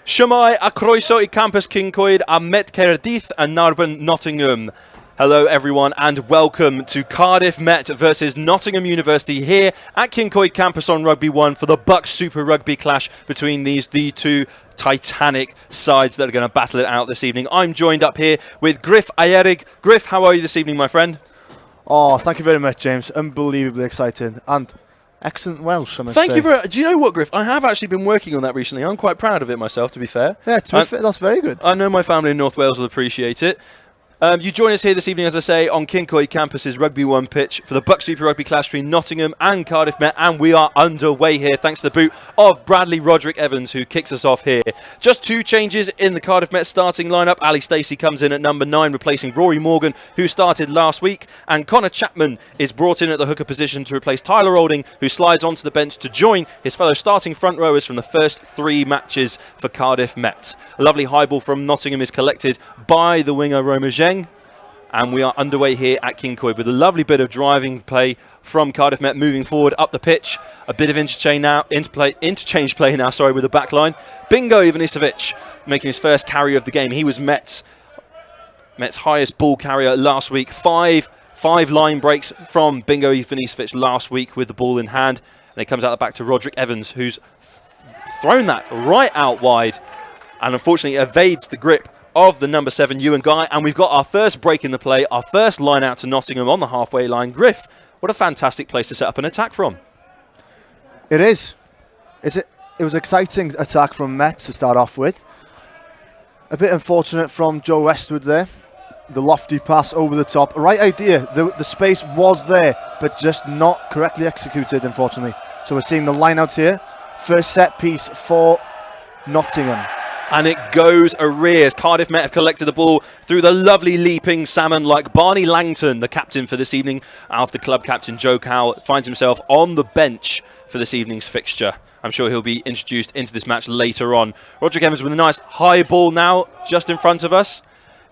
Shwmai a croeso I campus Kincoed a Met Cardiff and Narbon Nottingham. Hello everyone and welcome to Cardiff Met versus Nottingham University here at Kincoed campus on Rugby 1 for the BUCS Super Rugby clash between the two titanic sides that are going to battle it out this evening. I'm joined up here with Griff Ayerig. Griff, how are you this evening, my friend? Oh, thank you very much, James. Unbelievably exciting and excellent Welsh, I must say. Thank you very. Do you know what, Griff? I have actually been working on that recently. I'm quite proud of it myself, to be fair. Yeah, to be fair, that's very good. I know my family in North Wales will appreciate it. You join us here this evening, as I say, on Kincoed campus's Rugby 1 pitch for the BUCS Super Rugby clash between Nottingham and Cardiff Met, and we are underway here thanks to the boot of Bradley Roderick Evans, who kicks us off here. Just two changes in the Cardiff Met starting lineup. Ali Stacey comes in at number 9, replacing Rory Morgan, who started last week, and Connor Chapman is brought in at the hooker position to replace Tyler Olding, who slides onto the bench to join his fellow starting front rowers from the first 3 matches for Cardiff Met. A lovely high ball from Nottingham is collected by the winger Roma Zheng. And we are underway here at Kincoed with a lovely bit of driving play from Cardiff Met moving forward up the pitch. A bit of interchange play now, with the back line. Bingo Ivanisevic making his first carry of the game. He was Met's highest ball carrier last week. Five line breaks from Bingo Ivanisevic last week with the ball in hand. And it comes out the back to Roderick Evans, who's thrown that right out wide and unfortunately evades the grip of the number 7 Ewan Guy, and we've got our first break in the play, our first line out to Nottingham on the halfway line. Griff, what a fantastic place to set up an attack from. It is. It was an exciting attack from Met to start off with. A bit unfortunate from Joe Westwood there. The lofty pass over the top. Right idea. The space was there, but just not correctly executed, unfortunately. So we're seeing the line out here. First set piece for Nottingham. And it goes arrears. Cardiff Met have collected the ball through the lovely leaping salmon like Barney Langton, the captain for this evening, after club captain Joe Cowell finds himself on the bench for this evening's fixture. I'm sure he'll be introduced into this match later on. Roderick Evans with a nice high ball now just in front of us.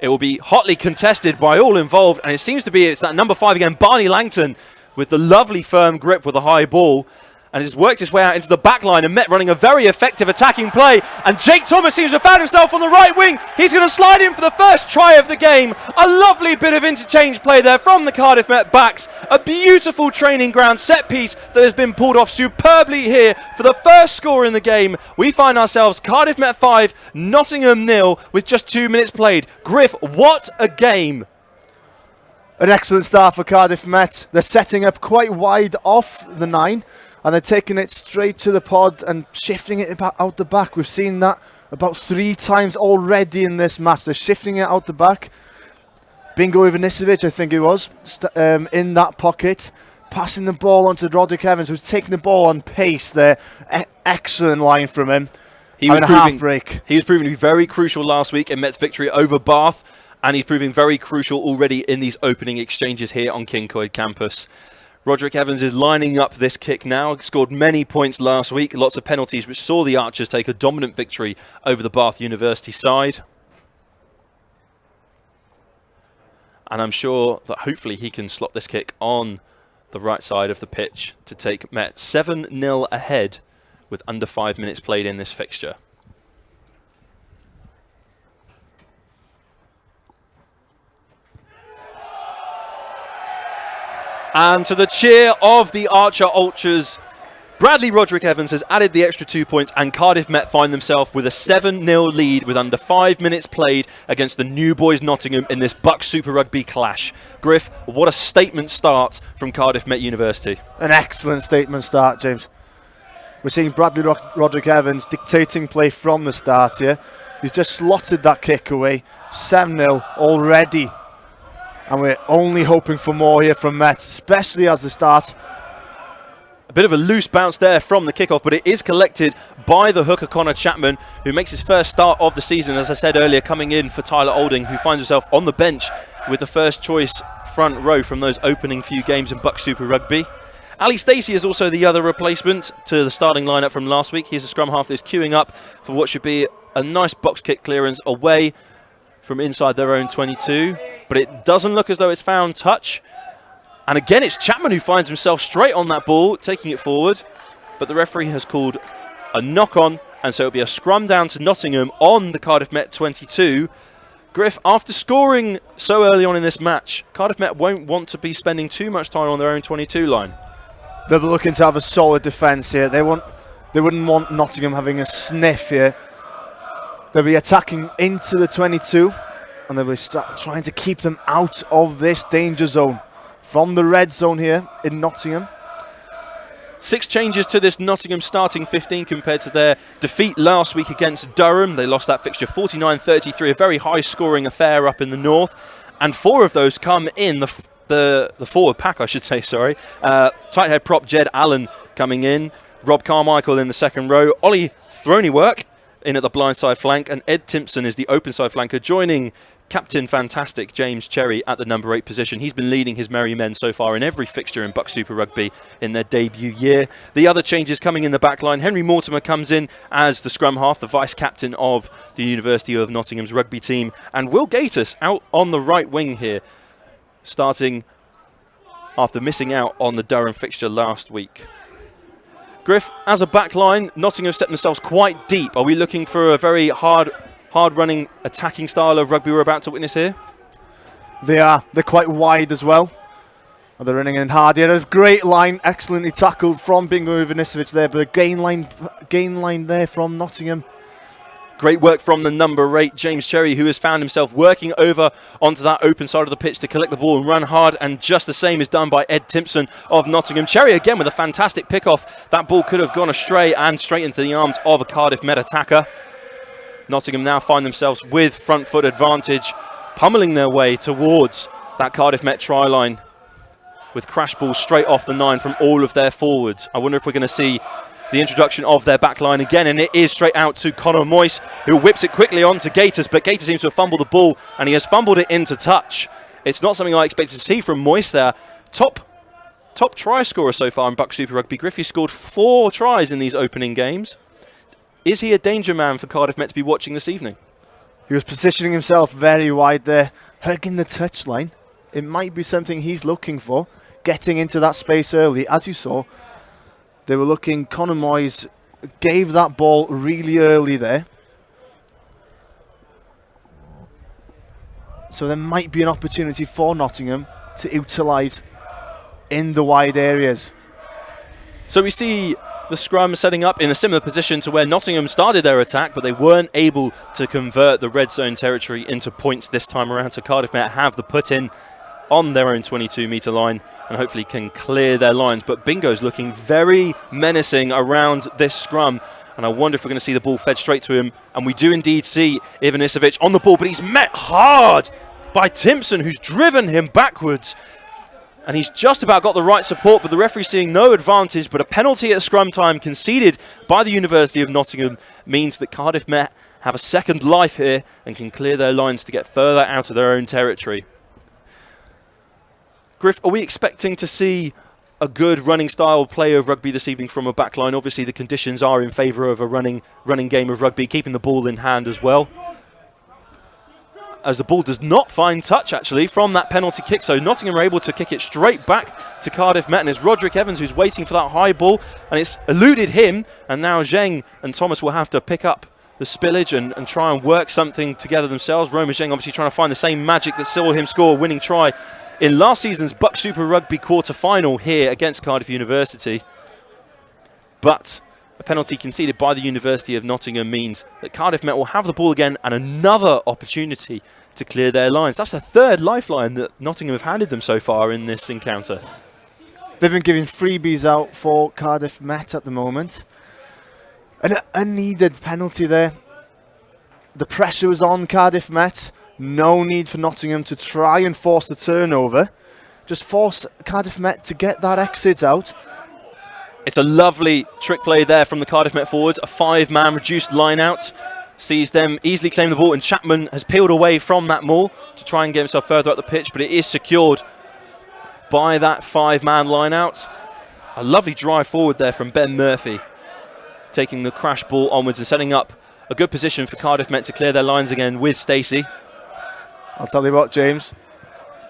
It will be hotly contested by all involved, and it seems to be it's that number 5 again, Barney Langton, with the lovely firm grip with the high ball. And has worked his way out into the back line and Met running a very effective attacking play. And Jake Thomas seems to have found himself on the right wing. He's going to slide in for the first try of the game. A lovely bit of interchange play there from the Cardiff Met backs. A beautiful training ground set piece that has been pulled off superbly here for the first score in the game. We find ourselves Cardiff Met 5, Nottingham 0 with just 2 minutes played. Griff, what a game. An excellent start for Cardiff Met. They're setting up quite wide off the 9. And they're taking it straight to the pod and shifting it out the back. We've seen that about 3 times already in this match. They're shifting it out the back. Bingo Ivanisevic, I think it was, in that pocket. Passing the ball onto Roderick Evans, who's taking the ball on pace there. Excellent line from him. He was proving to be very crucial last week in Met's victory over Bath. And he's proving very crucial already in these opening exchanges here on Kincoed campus. Roderick Evans is lining up this kick now. Scored many points last week. Lots of penalties which saw the Archers take a dominant victory over the Bath University side. And I'm sure that hopefully he can slot this kick on the right side of the pitch to take Met 7-0 ahead with under 5 minutes played in this fixture. And to the cheer of the Archer Ultras, Bradley Roderick Evans has added the extra 2 points, and Cardiff Met find themselves with a 7-0 lead with under 5 minutes played against the New Boys Nottingham in this BUCS Super Rugby clash. Griff, what a statement start from Cardiff Met University. An excellent statement start, James. We're seeing Bradley Roderick Evans dictating play from the start here. He's just slotted that kick away. 7-0 already. And we're only hoping for more here from Met, especially as they start. A bit of a loose bounce there from the kickoff, but it is collected by the hooker Connor Chapman, who makes his first start of the season, as I said earlier, coming in for Tyler Olding, who finds himself on the bench with the first choice front row from those opening few games in BUCS Super Rugby. Ali Stacey is also the other replacement to the starting lineup from last week. He's a scrum half that is queuing up for what should be a nice box kick clearance away from inside their own 22. But it doesn't look as though it's found touch. And again, it's Chapman who finds himself straight on that ball, taking it forward. But the referee has called a knock-on And so it'll be a scrum down to Nottingham on the Cardiff Met 22. Griff, after scoring so early on in this match, Cardiff Met won't want to be spending too much time on their own 22 line. They'll be looking to have a solid defence here. They wouldn't want Nottingham having a sniff here. They'll be attacking into the 22, and they'll be trying to keep them out of this danger zone from the red zone here in Nottingham. 6 changes to this Nottingham starting 15 compared to their defeat last week against Durham. They lost that fixture 49-33, a very high-scoring affair up in the north. And 4 of those come in the forward pack, I should say, sorry. Tight head prop Jed Allen coming in. Rob Carmichael in the second row. Ollie Throneywork in at the blindside flank. And Ed Timpson is the open side flanker, joining Captain Fantastic James Cherry at the number 8 position. He's been leading his merry men so far in every fixture in BUCS Super Rugby in their debut year. The other changes coming in the back line. Henry Mortimer comes in as the scrum half, the vice captain of the University of Nottingham's rugby team. And Will Gatiss out on the right wing here, starting after missing out on the Durham fixture last week. Griff, as a back line, Nottingham set themselves quite deep. Are we looking for a very hard-running, attacking style of rugby we're about to witness here? They are. They're quite wide as well. They're running in hard here. A great line, excellently tackled from Bingo Ivanisevic there, but a gain line there from Nottingham. Great work from the number 8, James Cherry, who has found himself working over onto that open side of the pitch to collect the ball and run hard, and just the same is done by Ed Timpson of Nottingham. Cherry again with a fantastic pick-off. That ball could have gone astray and straight into the arms of a Cardiff Met attacker. Nottingham now find themselves with front foot advantage, pummeling their way towards that Cardiff Met try line with crash balls straight off the 9 from all of their forwards. I wonder if we're going to see the introduction of their back line again, and it is straight out to Connor Moyes, who whips it quickly on to Gatiss, but Gatiss seems to have fumbled the ball, and he has fumbled it into touch. It's not something I expected to see from Moyes there. Top try scorer so far in BUCS Super Rugby. Griffey scored 4 tries in these opening games. Is he a danger man for Cardiff Met to be watching this evening? He was positioning himself very wide there, hugging the touchline. It might be something he's looking for, getting into that space early. As you saw, they were looking, Connor Moyes gave that ball really early there. So there might be an opportunity for Nottingham to utilise in the wide areas. So we see the scrum setting up in a similar position to where Nottingham started their attack, but they weren't able to convert the red zone territory into points this time around. So Cardiff Met have the put in on their own 22-metre line and hopefully can clear their lines. But Bingo's looking very menacing around this scrum, and I wonder if we're going to see the ball fed straight to him. And we do indeed see Ivanisevic on the ball, but he's met hard by Timpson, who's driven him backwards. And he's just about got the right support, but the referee seeing no advantage. But a penalty at scrum time conceded by the University of Nottingham means that Cardiff Met have a second life here and can clear their lines to get further out of their own territory. Griff, are we expecting to see a good running style play of rugby this evening from a backline? Obviously, the conditions are in favour of a running game of rugby, keeping the ball in hand as well. As the ball does not find touch, actually, from that penalty kick. So Nottingham are able to kick it straight back to Cardiff Met. And it's Roderick Evans who's waiting for that high ball. And it's eluded him. And now Zheng and Thomas will have to pick up the spillage and try and work something together themselves. Roma Zheng obviously trying to find the same magic that saw him score a winning try in last season's BUCS Super Rugby quarter-final here against Cardiff University. But a penalty conceded by the University of Nottingham means that Cardiff Met will have the ball again and another opportunity to clear their lines. That's the third lifeline that Nottingham have handed them so far in this encounter. They've been giving freebies out for Cardiff Met at the moment. An unneeded penalty there. The pressure was on Cardiff Met. No need for Nottingham to try and force the turnover. Just force Cardiff Met to get that exit out. It's a lovely trick play there from the Cardiff Met forwards. A 5-man reduced line out. Sees them easily claim the ball, and Chapman has peeled away from that maul to try and get himself further up the pitch, but it is secured by that 5-man line out. A lovely drive forward there from Ben Murphy, taking the crash ball onwards and setting up a good position for Cardiff Met to clear their lines again with Stacey. I'll tell you what, James,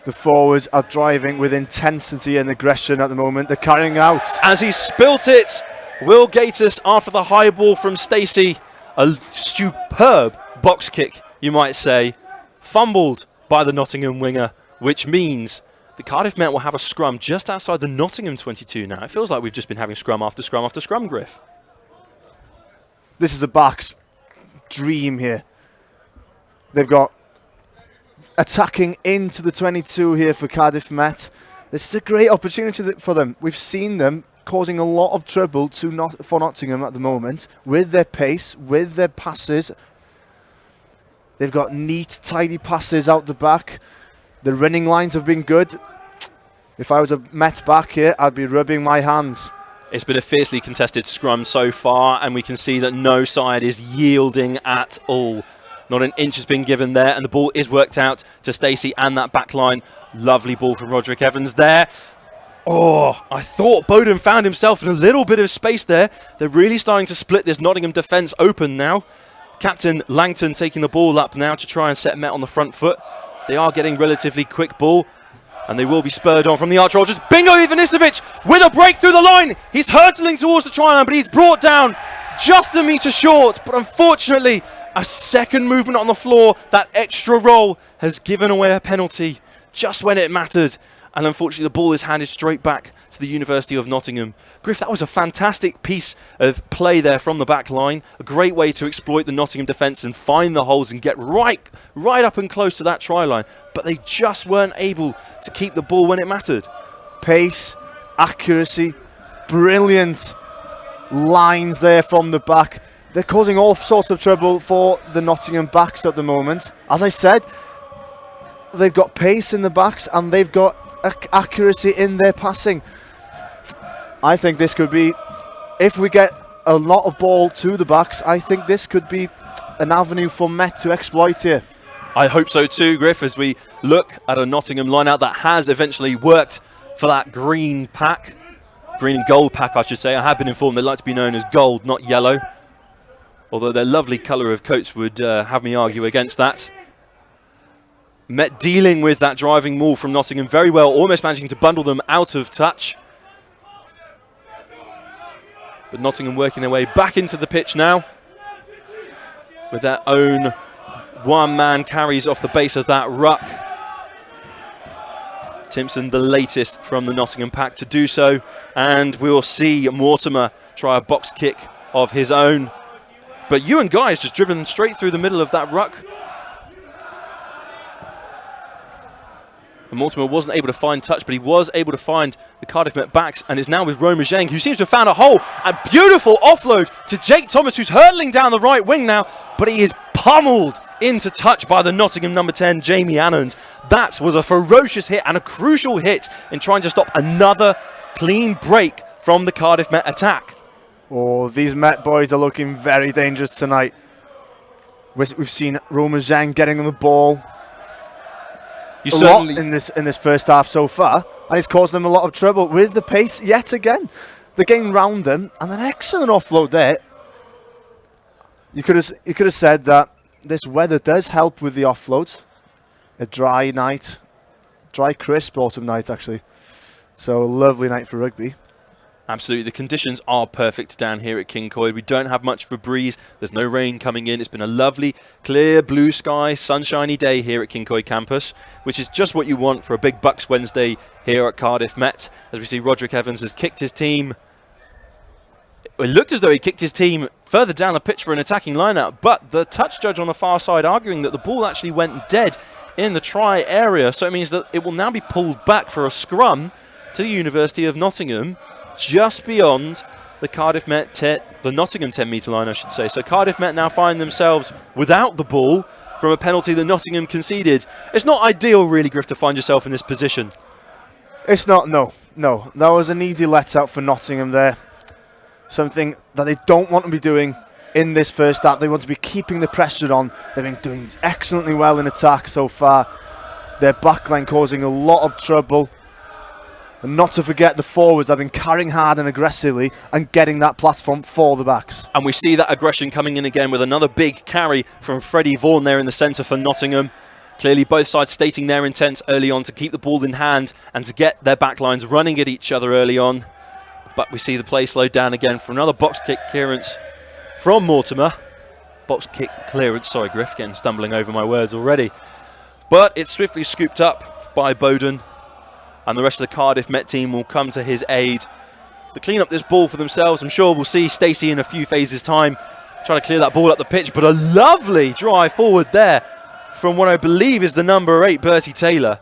the forwards are driving with intensity and aggression at the moment. They're carrying out. As he spilt it Will Gatiss, after the high ball from Stacey, a superb box kick, you might say, fumbled by the Nottingham winger, which means the Cardiff Met will have a scrum just outside the Nottingham 22 now. It feels like we've just been having scrum after scrum after scrum, Griff. This is the BUCS dream here. They've got attacking into the 22 here for Cardiff Met. This is a great opportunity for them. We've seen them causing a lot of trouble for Nottingham at the moment with their pace, with their passes. They've got neat, tidy passes out the back. The running lines have been good. If I was a Met back here, I'd be rubbing my hands. It's been a fiercely contested scrum so far, and we can see that no side is yielding at all. Not an inch has been given there, and the ball is worked out to Stacey and that back line. Lovely ball from Roderick Evans there. Oh, I thought Bowden found himself in a little bit of space there. They're really starting to split this Nottingham defence open now. Captain Langton taking the ball up now to try and set Met on the front foot. They are getting relatively quick ball, and they will be spurred on from the Arch Rogers. Bingo Ivanisevic with a break through the line. He's hurtling towards the try line, but he's brought down just a metre short. But unfortunately, a second movement on the floor, that extra roll, has given away a penalty just when it mattered. And unfortunately, the ball is handed straight back to the University of Nottingham. Griff, that was a fantastic piece of play there from the back line. A great way to exploit the Nottingham defence and find the holes and get right up and close to that try line. But they just weren't able to keep the ball when it mattered. Pace, accuracy, brilliant lines there from the back. They're causing all sorts of trouble for the Nottingham backs at the moment. As I said, they've got pace in the backs and they've got accuracy in their passing. I think this could be, if we get a lot of ball to the backs, I think this could be an avenue for Met to exploit here. I hope so too, Griff, as we look at a Nottingham line-out that has eventually worked for that green pack. Green and gold pack, I should say. I have been informed they like to be known as gold, not yellow. Although their lovely colour of coats would have me argue against that. Met dealing with that driving maul from Nottingham very well, almost managing to bundle them out of touch. But Nottingham working their way back into the pitch now with their own one-man carries off the base of that ruck. Timpson, the latest from the Nottingham pack to do so. And we'll see Mortimer try a box kick of his own. But Ewan Guy has just driven straight through the middle of that ruck. And Mortimer wasn't able to find touch, but he was able to find the Cardiff Met backs and is now with Roma Zheng, who seems to have found a hole. A beautiful offload to Jake Thomas, who's hurtling down the right wing now, but he is pummeled into touch by the Nottingham number 10, Jamie Annand. That was a ferocious hit and a crucial hit in trying to stop another clean break from the Cardiff Met attack. Oh, these Met boys are looking very dangerous tonight. We've seen Roma Zheng getting on the ball a lot in this first half so far, and it's caused them a lot of trouble with the pace yet again. They're getting round them, and an excellent offload there. You could have said that this weather does help with the offloads. A dry night, dry crisp autumn night actually. So a lovely night for rugby. Absolutely, the conditions are perfect down here at King Coyd. We don't have much of a breeze. There's no rain coming in. It's been a lovely, clear, blue sky, sunshiny day here at King Coyd campus, which is just what you want for a big BUCS Wednesday here at Cardiff Met. As we see, Roderick Evans has kicked his team. It looked as though he kicked his team further down the pitch for an attacking line-out, but the touch judge on the far side arguing that the ball actually went dead in the try area, so it means that it will now be pulled back for a scrum to the University of Nottingham, just beyond the the Nottingham 10-metre line, I should say. So Cardiff Met now find themselves without the ball from a penalty that Nottingham conceded. It's not ideal, really, Griff, to find yourself in this position. It's not, no. That was an easy let-out for Nottingham there. Something that they don't want to be doing in this first half. They want to be keeping the pressure on. They've been doing excellently well in attack so far. Their backline causing a lot of trouble. And not to forget the forwards have been carrying hard and aggressively and getting that platform for the backs. And we see that aggression coming in again with another big carry from Freddie Vaughan there in the centre for Nottingham. Clearly both sides stating their intent early on to keep the ball in hand and to get their backlines running at each other early on. But we see the play slowed down again for another box kick clearance from Mortimer. Box kick clearance, sorry Griff, getting stumbling over my words already. But it's swiftly scooped up by Bowden, and the rest of the Cardiff Met team will come to his aid to clean up this ball for themselves. I'm sure we'll see Stacey in a few phases' time trying to clear that ball up the pitch, but a lovely drive forward there from what I believe is the number 8, Bertie Taylor.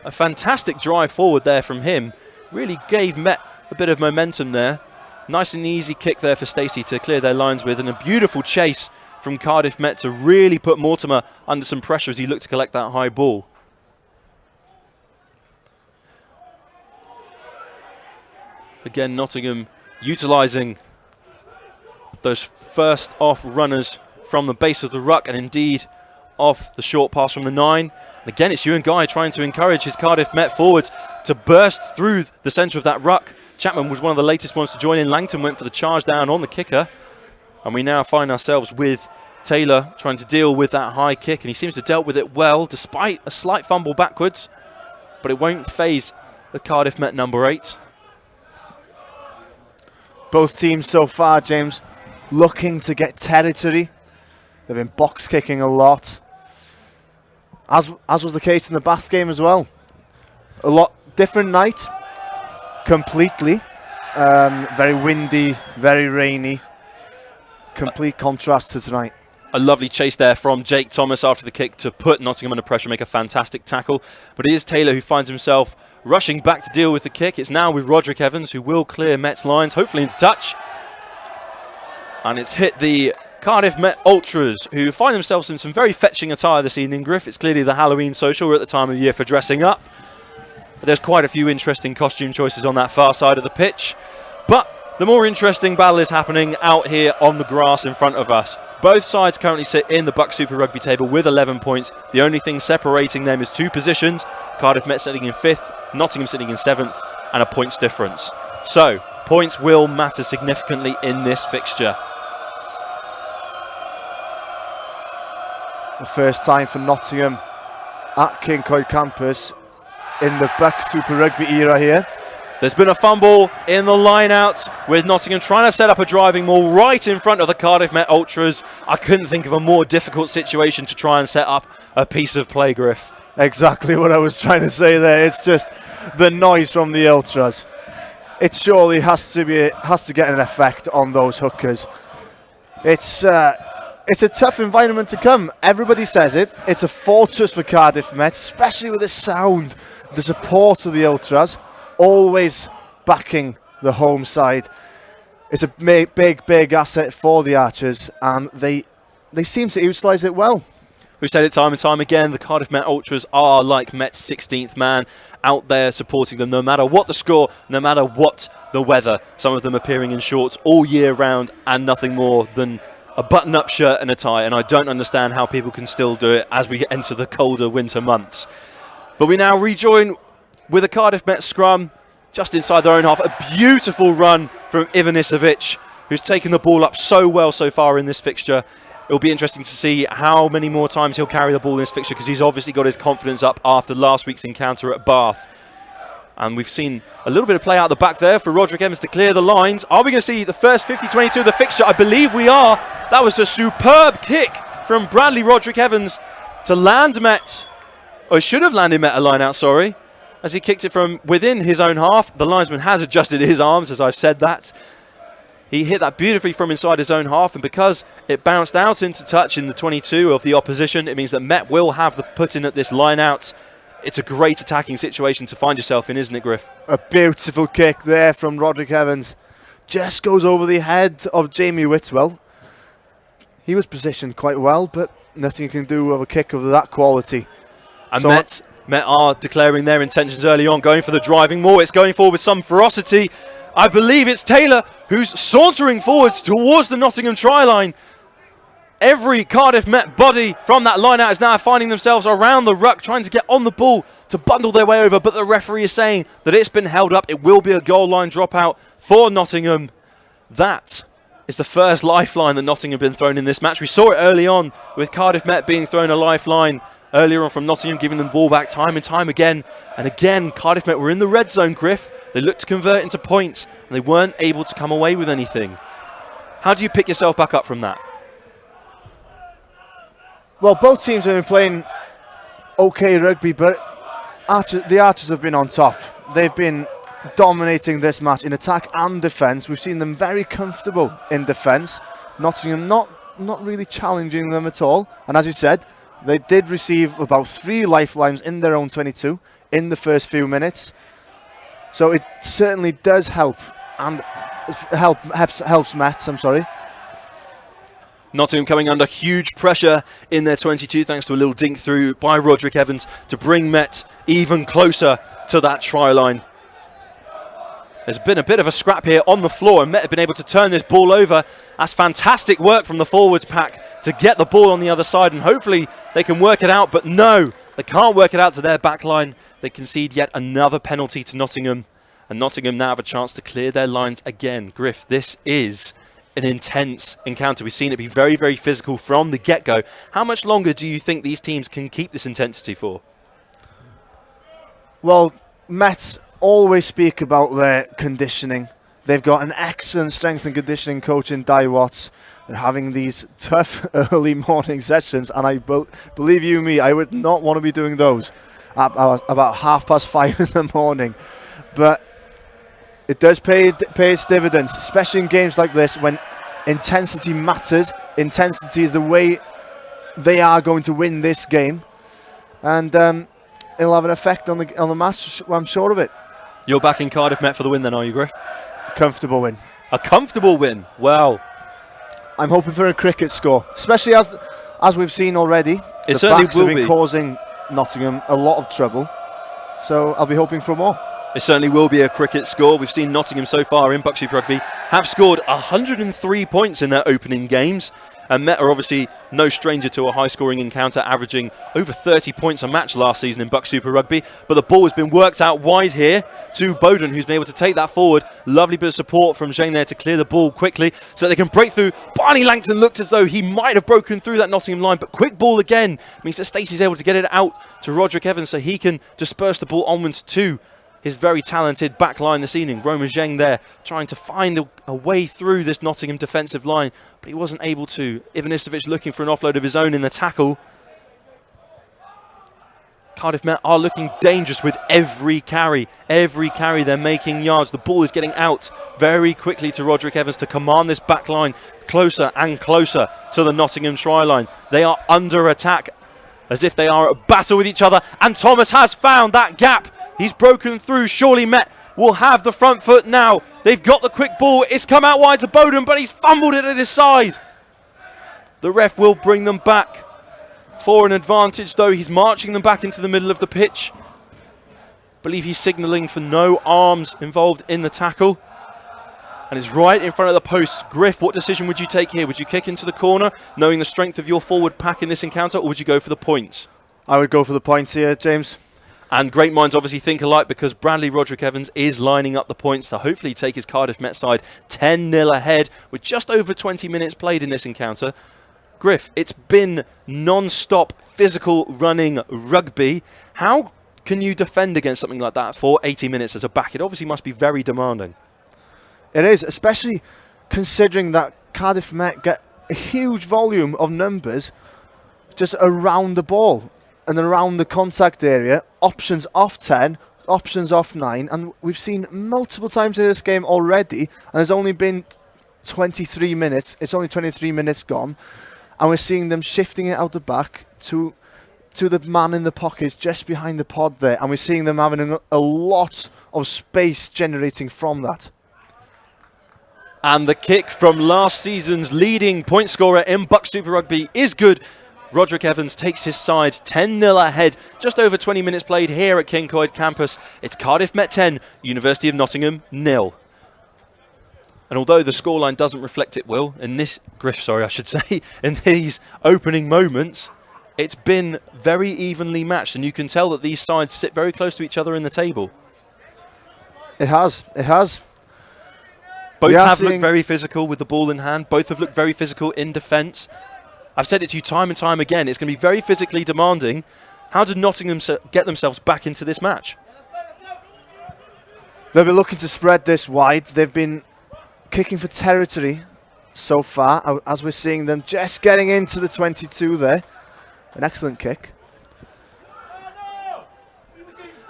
A fantastic drive forward there from him. Really gave Met a bit of momentum there. Nice and easy kick there for Stacey to clear their lines with, and a beautiful chase from Cardiff Met to really put Mortimer under some pressure as he looked to collect that high ball. Again, Nottingham utilising those first off runners from the base of the ruck, and indeed off the short pass from the 9. And again, it's Ewan Guy trying to encourage his Cardiff Met forwards to burst through the centre of that ruck. Chapman was one of the latest ones to join in. Langton went for the charge down on the kicker. And we now find ourselves with Taylor trying to deal with that high kick, and he seems to have dealt with it well despite a slight fumble backwards. But it won't faze the Cardiff Met number 8. Both teams so far, James, looking to get territory. They've been box kicking a lot, as was the case in the Bath game as well. A lot different night, completely. Very windy, very rainy. Complete contrast to tonight. A lovely chase there from Jake Thomas after the kick to put Nottingham under pressure, make a fantastic tackle. But it is Taylor who finds himself rushing back to deal with the kick. It's now with Roderick Evans, who will clear Met's lines, hopefully into touch. And it's hit the Cardiff Met Ultras, who find themselves in some very fetching attire this evening, Griff. It's clearly the Halloween social. We're at the time of year for dressing up. But there's quite a few interesting costume choices on that far side of the pitch. But the more interesting battle is happening out here on the grass in front of us. Both sides currently sit in the BUCS Super Rugby table with 11 points. The only thing separating them is 2 positions. Cardiff Met sitting in 5th, Nottingham sitting in 7th, and a points difference. So, points will matter significantly in this fixture. The first time for Nottingham at Kincoid campus in the BUCS Super Rugby era here. There's been a fumble in the line-out with Nottingham trying to set up a driving maul right in front of the Cardiff Met Ultras. I couldn't think of a more difficult situation to try and set up a piece of play, Griff. Exactly what I was trying to say there. It's just the noise from the Ultras. It surely has to get an effect on those hookers. It's a tough environment to come. Everybody says it. It's a fortress for Cardiff Met, especially with the sound, the support of the Ultras, always backing the home side. It's a big asset for the Archers, and they seem to utilise it well. We've said it time and time again, the Cardiff Met Ultras are like Met's 16th man, out there supporting them no matter what the score, no matter what the weather. Some of them appearing in shorts all year round and nothing more than a button-up shirt and a tie, and I don't understand how people can still do it as we enter the colder winter months. But we now rejoin with a Cardiff Met scrum just inside their own half. A beautiful run from Ivanisevic, who's taken the ball up so well so far in this fixture. It'll be interesting to see how many more times he'll carry the ball in this fixture, because he's obviously got his confidence up after last week's encounter at Bath. And we've seen a little bit of play out the back there for Roderick Evans to clear the lines. Are we going to see the first 50-22 of the fixture? I believe we are. That was a superb kick from Bradley Roderick Evans to land Met. Or should have landed Met a line out, sorry. As he kicked it from within his own half. The linesman has adjusted his arms, as I've said that. He hit that beautifully from inside his own half, and because it bounced out into touch in the 22 of the opposition, it means that Met will have the put in at this line out. It's a great attacking situation to find yourself in, isn't it, Griff? A beautiful kick there from Roderick Evans. Just goes over the head of Jamie Whitwell. He was positioned quite well, but nothing you can do with a kick of that quality. And so Met are declaring their intentions early on, going for the driving maul. It's going forward with some ferocity. I believe it's Taylor who's sauntering forwards towards the Nottingham try line. Every Cardiff Met body from that line out is now finding themselves around the ruck, trying to get on the ball to bundle their way over, but the referee is saying that it's been held up. It will be a goal line dropout for Nottingham. That is the first lifeline that Nottingham have been thrown in this match. We saw it early on with Cardiff Met being thrown a lifeline earlier on from Nottingham, giving them the ball back time and time again. And again, Cardiff Met were in the red zone, Griff. They looked to convert into points, and they weren't able to come away with anything. How do you pick yourself back up from that? Well, both teams have been playing okay rugby, but the Archers have been on top. They've been dominating this match in attack and defence. We've seen them very comfortable in defence. Nottingham not really challenging them at all. And as you said, they did receive about 3 lifelines in their own 22 in the first few minutes. So it certainly does help, and helps Mets, I'm sorry. Nottingham coming under huge pressure in their 22 thanks to a little dink through by Roderick Evans to bring Met even closer to that try line. There's been a bit of a scrap here on the floor, and Met have been able to turn this ball over. That's fantastic work from the forwards pack to get the ball on the other side, and hopefully they can work it out, but no, they can't work it out to their back line. They concede yet another penalty to Nottingham, and Nottingham now have a chance to clear their lines again. Griff, this is an intense encounter. We've seen it be very, very physical from the get-go. How much longer do you think these teams can keep this intensity for? Well, Mets always speak about their conditioning. They've got an excellent strength and conditioning coach in Di Watts. They're having these tough early morning sessions, and I believe you me, I would not want to be doing those at about 5:30 in the morning. But it does pay its dividends, especially in games like this when intensity matters. Intensity is the way they are going to win this game, and it'll have an effect on the match. I'm sure of it. You're backing Cardiff Met for the win then, are you, Griff? Comfortable win. A comfortable win. Wow. I'm hoping for a cricket score, especially as we've seen already. It the certainly backs will have been be causing Nottingham a lot of trouble, so I'll be hoping for more. It certainly will be a cricket score. We've seen Nottingham so far in BUCS Super Rugby have scored 103 points in their opening games. And Met are obviously no stranger to a high-scoring encounter, averaging over 30 points a match last season in BUCS Super Rugby. But the ball has been worked out wide here to Bowden, who's been able to take that forward. Lovely bit of support from Zhang there to clear the ball quickly so they can break through. Barney Langton looked as though he might have broken through that Nottingham line, but quick ball again means that Stacey's able to get it out to Roderick Evans so he can disperse the ball onwards to his very talented back line this evening. Roman Zheng there trying to find a way through this Nottingham defensive line, but he wasn't able to. Ivanisevic looking for an offload of his own in the tackle. Cardiff Met are looking dangerous with every carry. Every carry they're making yards. The ball is getting out very quickly to Roderick Evans to command this back line closer and closer to the Nottingham try line. They are under attack as if they are at battle with each other, and Thomas has found that gap. He's broken through. Surely Met will have the front foot now. They've got the quick ball. It's come out wide to Bowden, but he's fumbled it at his side. The ref will bring them back for an advantage, though. He's marching them back into the middle of the pitch. I believe he's signalling for no arms involved in the tackle. And it's right in front of the posts. Griff, what decision would you take here? Would you kick into the corner, knowing the strength of your forward pack in this encounter, or would you go for the points? I would go for the points here, James. And great minds obviously think alike, because Bradley Roderick Evans is lining up the points to hopefully take his Cardiff Met side 10-0 ahead with just over 20 minutes played in this encounter. Griff, it's been non-stop physical running rugby. How can you defend against something like that for 80 minutes as a back? It obviously must be very demanding. It is, especially considering that Cardiff Met get a huge volume of numbers just around the ball and around the contact area. Options off 10, options off 9, and we've seen multiple times in this game already, and there's only been 23 minutes. It's only 23 minutes gone, and we're seeing them shifting it out the back to the man in the pocket just behind the pod there, and we're seeing them having a lot of space generating from that. And the kick from last season's leading point scorer in BUCS Super Rugby is good. Roderick Evans takes his side 10-0 ahead. Just over 20 minutes played here at Kincoid campus. It's Cardiff Met 10, University of Nottingham 0. And although the scoreline doesn't reflect it, Will, in this in these opening moments, it's been very evenly matched, and you can tell that these sides sit very close to each other in the table. It has. Both have looked very physical with the ball in hand. Both have looked very physical in defence. I've said it to you time and time again. It's going to be very physically demanding. How did Nottingham get themselves back into this match? They'll be looking to spread this wide. They've been kicking for territory so far, as we're seeing them just getting into the 22 there. An excellent kick.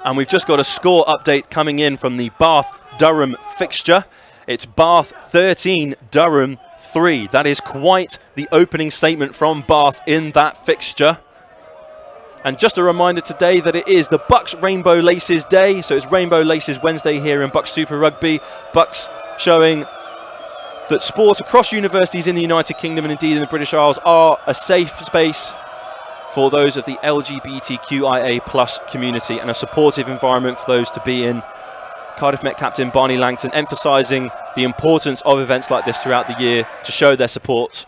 And we've just got a score update coming in from the Bath-Durham fixture. It's Bath 13, Durham 3. That is quite the opening statement from Bath in that fixture. And just a reminder today that it is the BUCS Rainbow Laces Day. So it's Rainbow Laces Wednesday here in BUCS Super Rugby. BUCS showing that sport across universities in the United Kingdom and indeed in the British Isles are a safe space for those of the LGBTQIA+ community and a supportive environment for those to be in. Cardiff Met captain Barney Langton emphasising the importance of events like this throughout the year to show their support.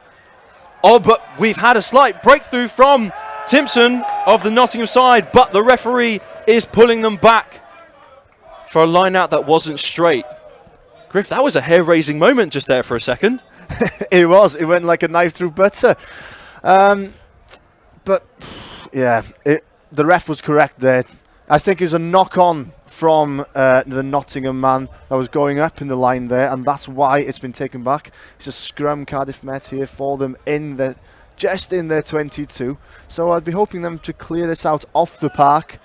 Oh, but we've had a slight breakthrough from Timpson of the Nottingham side, but the referee is pulling them back for a line out that wasn't straight. Griff, that was a hair-raising moment just there for a second. It was. It went like a knife through butter. But, yeah, the ref was correct there. I think it was a knock-on from the Nottingham man that was going up in the line there, and that's why it's been taken back. It's a scrum Cardiff Met here for them just in their 22. So I'd be hoping them to clear this out off the park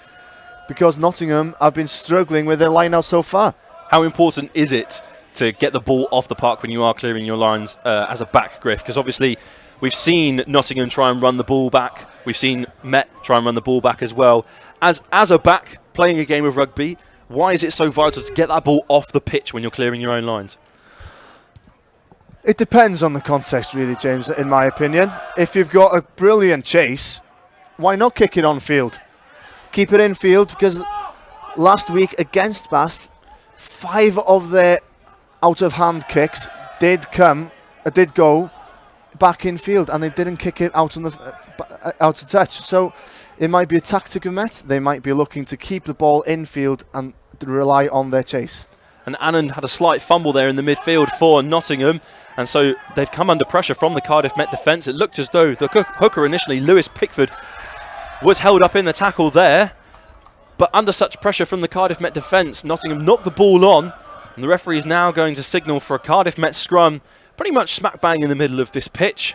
because Nottingham have been struggling with their line out so far. How important is it to get the ball off the park when you are clearing your lines as a back, Griff? Because obviously we've seen Nottingham try and run the ball back. We've seen Met try and run the ball back as well. As a back playing a game of rugby, why is it so vital to get that ball off the pitch when you're clearing your own lines? It depends on the context, really, James, in my opinion. If you've got a brilliant chase, why not kick it on field? Keep it in field, because last week against Bath, 5 of their out-of-hand kicks did go back in field, and they didn't kick it out of touch. So it might be a tactic of Met. They might be looking to keep the ball in field and rely on their chase. And Anand had a slight fumble there in the midfield for Nottingham, and so they've come under pressure from the Cardiff Met defence. It looked as though the hooker initially, Lewis Pickford, was held up in the tackle there, but under such pressure from the Cardiff Met defence, Nottingham knocked the ball on, and the referee is now going to signal for a Cardiff Met scrum pretty much smack bang in the middle of this pitch.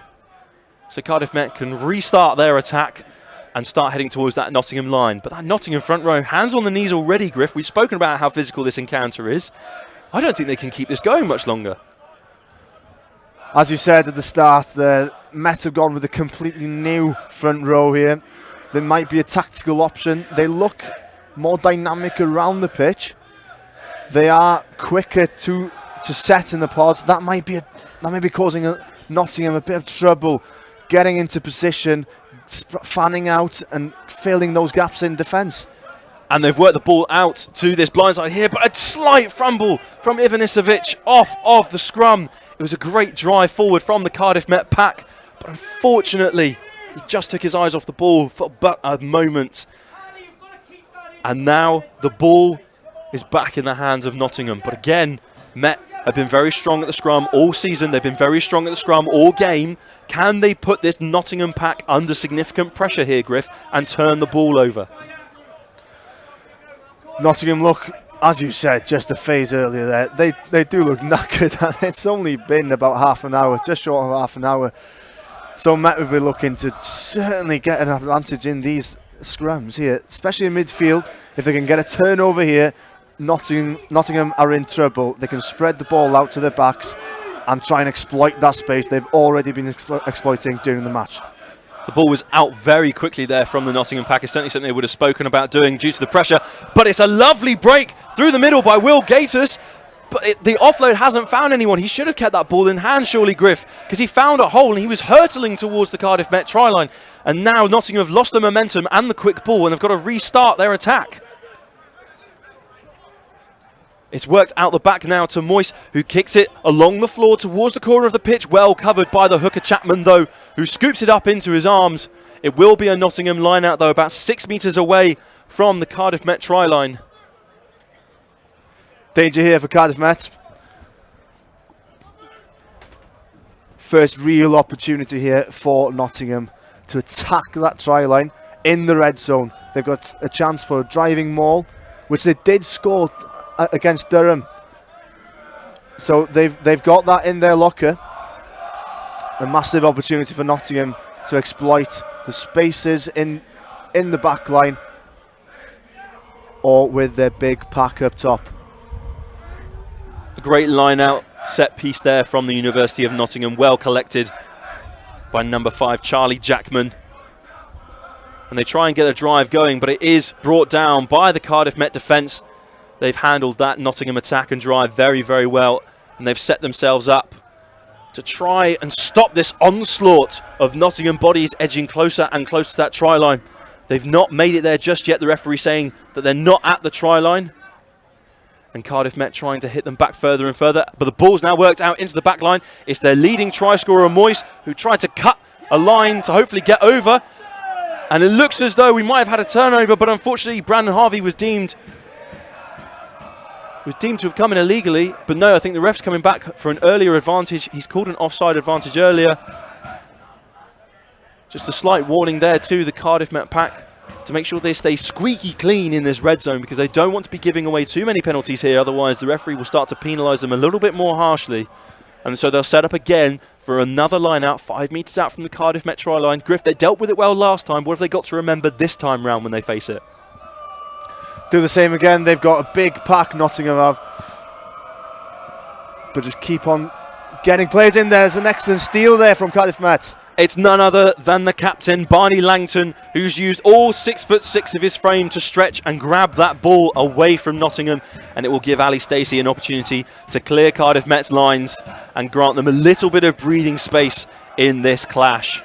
So Cardiff Met can restart their attack and start heading towards that Nottingham line. But that Nottingham front row, hands on the knees already, Griff. We've spoken about how physical this encounter is. I don't think they can keep this going much longer. As you said at the start, the Met have gone with a completely new front row here. There might be a tactical option. They look more dynamic around the pitch. They are quicker to set in the pods. That might be causing Nottingham a bit of trouble getting into position, fanning out and filling those gaps in defence. And they've worked the ball out to this blindside here, but a slight fumble from Ivanisevic off of the scrum. It was a great drive forward from the Cardiff Met pack, but unfortunately he just took his eyes off the ball for but a moment. And now the ball is back in the hands of Nottingham. But again, Met have been very strong at the scrum all season. They've been very strong at the scrum all game. Can they put this Nottingham pack under significant pressure here, Griff, and turn the ball over? Nottingham look, as you said, just a phase earlier there. They do look knackered. It's only been about half an hour, just short of half an hour. So Met will be looking to certainly get an advantage in these scrums here, especially in midfield. If they can get a turnover here, Nottingham are in trouble. They can spread the ball out to their backs and try and exploit that space they've already been exploiting during the match. The ball was out very quickly there from the Nottingham pack. It's certainly something they would have spoken about doing due to the pressure. But it's a lovely break through the middle by Will Gators. But the offload hasn't found anyone. He should have kept that ball in hand, surely, Griff, because he found a hole and he was hurtling towards the Cardiff Met try line. And now Nottingham have lost the momentum and the quick ball and they've got to restart their attack. It's worked out the back now to Moyes, who kicks it along the floor towards the corner of the pitch. Well covered by the hooker Chapman, though, who scoops it up into his arms. It will be a Nottingham line-out, though, about 6 metres away from the Cardiff Met try line. Danger here for Cardiff Met. first real opportunity here for Nottingham to attack that try line in the red zone. They've got a chance for a driving maul, which they did score against Durham. So they've got that in their locker. A massive opportunity for Nottingham to exploit the spaces in the back line or with their big pack up top. A great line out set piece there from the University of Nottingham, well collected by number 5 Charlie Jackman, and they try and get a drive going, but it is brought down by the Cardiff Met defence. They've handled that Nottingham attack and drive very, very well, and they've set themselves up to try and stop this onslaught of Nottingham bodies edging closer and closer to that try line. They've not made it there just yet, the referee saying that they're not at the try line. And Cardiff Met trying to hit them back further and further. But the ball's now worked out into the back line. It's their leading try scorer, Moyes, who tried to cut a line to hopefully get over. And it looks as though we might have had a turnover, but unfortunately Brandon Harvey was deemed to have come in illegally. But no, I think the ref's coming back for an earlier advantage. He's called an offside advantage earlier. Just a slight warning there to the Cardiff Met pack to make sure they stay squeaky clean in this red zone, because they don't want to be giving away too many penalties here. Otherwise, the referee will start to penalise them a little bit more harshly. And so they'll set up again for another line out, 5 metres out from the Cardiff Met try line. Griff, they dealt with it well last time. What have they got to remember this time round when they face it? Do the same again. They've got a big pack, Nottingham have. But just keep on getting players in there. There's an excellent steal there from Cardiff Met. It's none other than the captain, Barney Langton, who's used all 6'6" of his frame to stretch and grab that ball away from Nottingham, and it will give Ali Stacey an opportunity to clear Cardiff Met's lines and grant them a little bit of breathing space in this clash.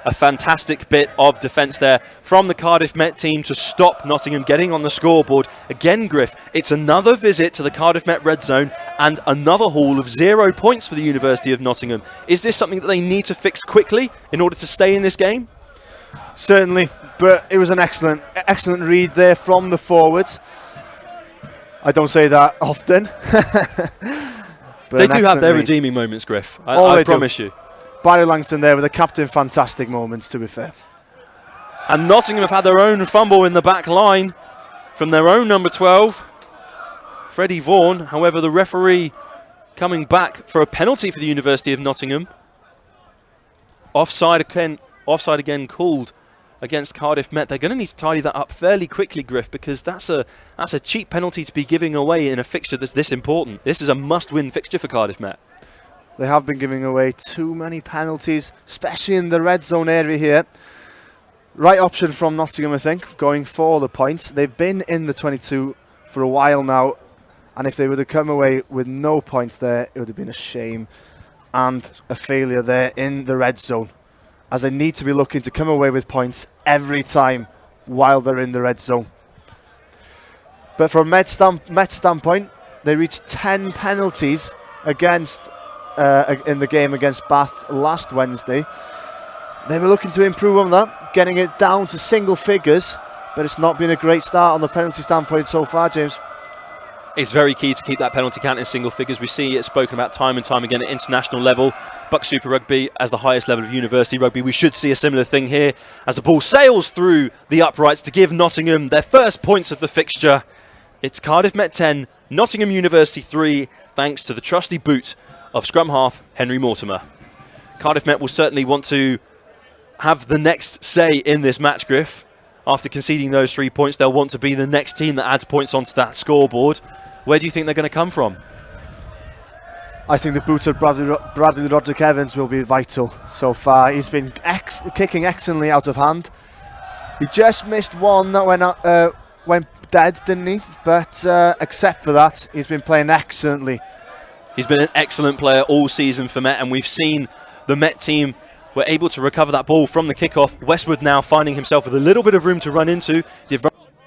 A fantastic bit of defence there from the Cardiff Met team to stop Nottingham getting on the scoreboard. Again, Griff, it's another visit to the Cardiff Met red zone and another haul of 0 points for the University of Nottingham. Is this something that they need to fix quickly in order to stay in this game? Certainly, but it was an excellent read there from the forwards. I don't say that often. But they do have their redeeming moments, Griff. I promise you. Barry Langton there with the captain, fantastic moments, to be fair. And Nottingham have had their own fumble in the back line from their own number 12, Freddie Vaughan. However, the referee coming back for a penalty for the University of Nottingham. Offside again called against Cardiff Met. They're going to need to tidy that up fairly quickly, Griff, because that's a cheap penalty to be giving away in a fixture that's this important. This is a must-win fixture for Cardiff Met. They have been giving away too many penalties, especially in the red zone area here. Right option from Nottingham, I think, going for the points. They've been in the 22 for a while now, and if they would have come away with no points there, it would have been a shame and a failure there in the red zone, as they need to be looking to come away with points every time while they're in the red zone. But from Met's standpoint, they reached 10 penalties against in the game against Bath last Wednesday. They were looking to improve on that, getting it down to single figures, but it's not been a great start on the penalty standpoint so far, James. It's very key to keep that penalty count in single figures. We see it spoken about time and time again at international level. BUCS Super Rugby as the highest level of university rugby. We should see a similar thing here as the ball sails through the uprights to give Nottingham their first points of the fixture. It's Cardiff Met 10, Nottingham University 3, thanks to the trusty boot of scrum half Henry Mortimer. Cardiff Met will certainly want to have the next say in this match, Griff. After conceding those 3 points, they'll want to be the next team that adds points onto that scoreboard. Where do you think they're going to come from? I think the boot of Bradley Roderick Evans will be vital so far. He's been kicking excellently out of hand. He just missed one that went dead, didn't he? But except for that, he's been playing excellently. He's been an excellent player all season for Met, and we've seen the Met team were able to recover that ball from the kickoff. Westwood now finding himself with a little bit of room to run into.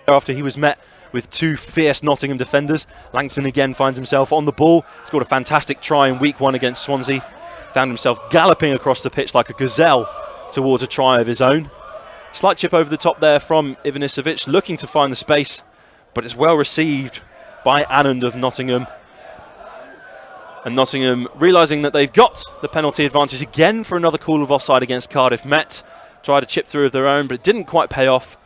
After he was met with 2 fierce Nottingham defenders. Langton again finds himself on the ball. Scored a fantastic try in week 1 against Swansea. Found himself galloping across the pitch like a gazelle towards a try of his own. Slight chip over the top there from Ivanisevic, looking to find the space, but it's well received by Anand of Nottingham. And Nottingham, realising that they've got the penalty advantage again for another call of offside against Cardiff Met, tried to chip through of their own, but it didn't quite pay off.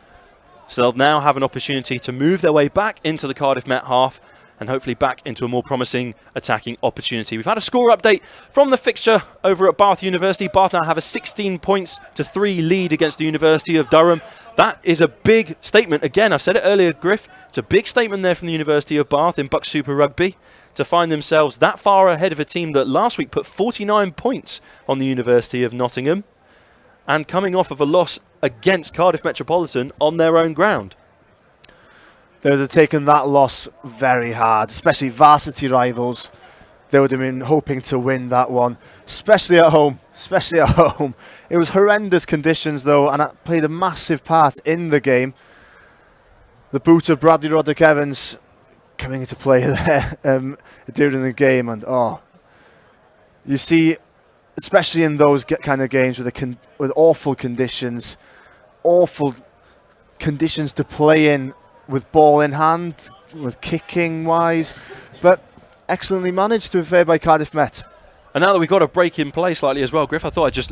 So they'll now have an opportunity to move their way back into the Cardiff Met half and hopefully back into a more promising attacking opportunity. We've had a score update from the fixture over at Bath University. Bath now have a 16 points to 3 lead against the University of Durham. That is a big statement. Again, I've said it earlier, Griff, it's a big statement there from the University of Bath in BUCS Super Rugby to find themselves that far ahead of a team that last week put 49 points on the University of Nottingham and coming off of a loss against Cardiff Metropolitan on their own ground. They would have taken that loss very hard, especially varsity rivals. They would have been hoping to win that one, especially at home. It was horrendous conditions, though, and it played a massive part in the game. The boot of Bradley Roderick Evans coming into play there during the game, and you see, especially in those kind of games with awful conditions to play in, with ball in hand, with kicking wise, but excellently managed, to be fair, by Cardiff Met. And now that we've got a break in play slightly as well, Griff, I thought I'd just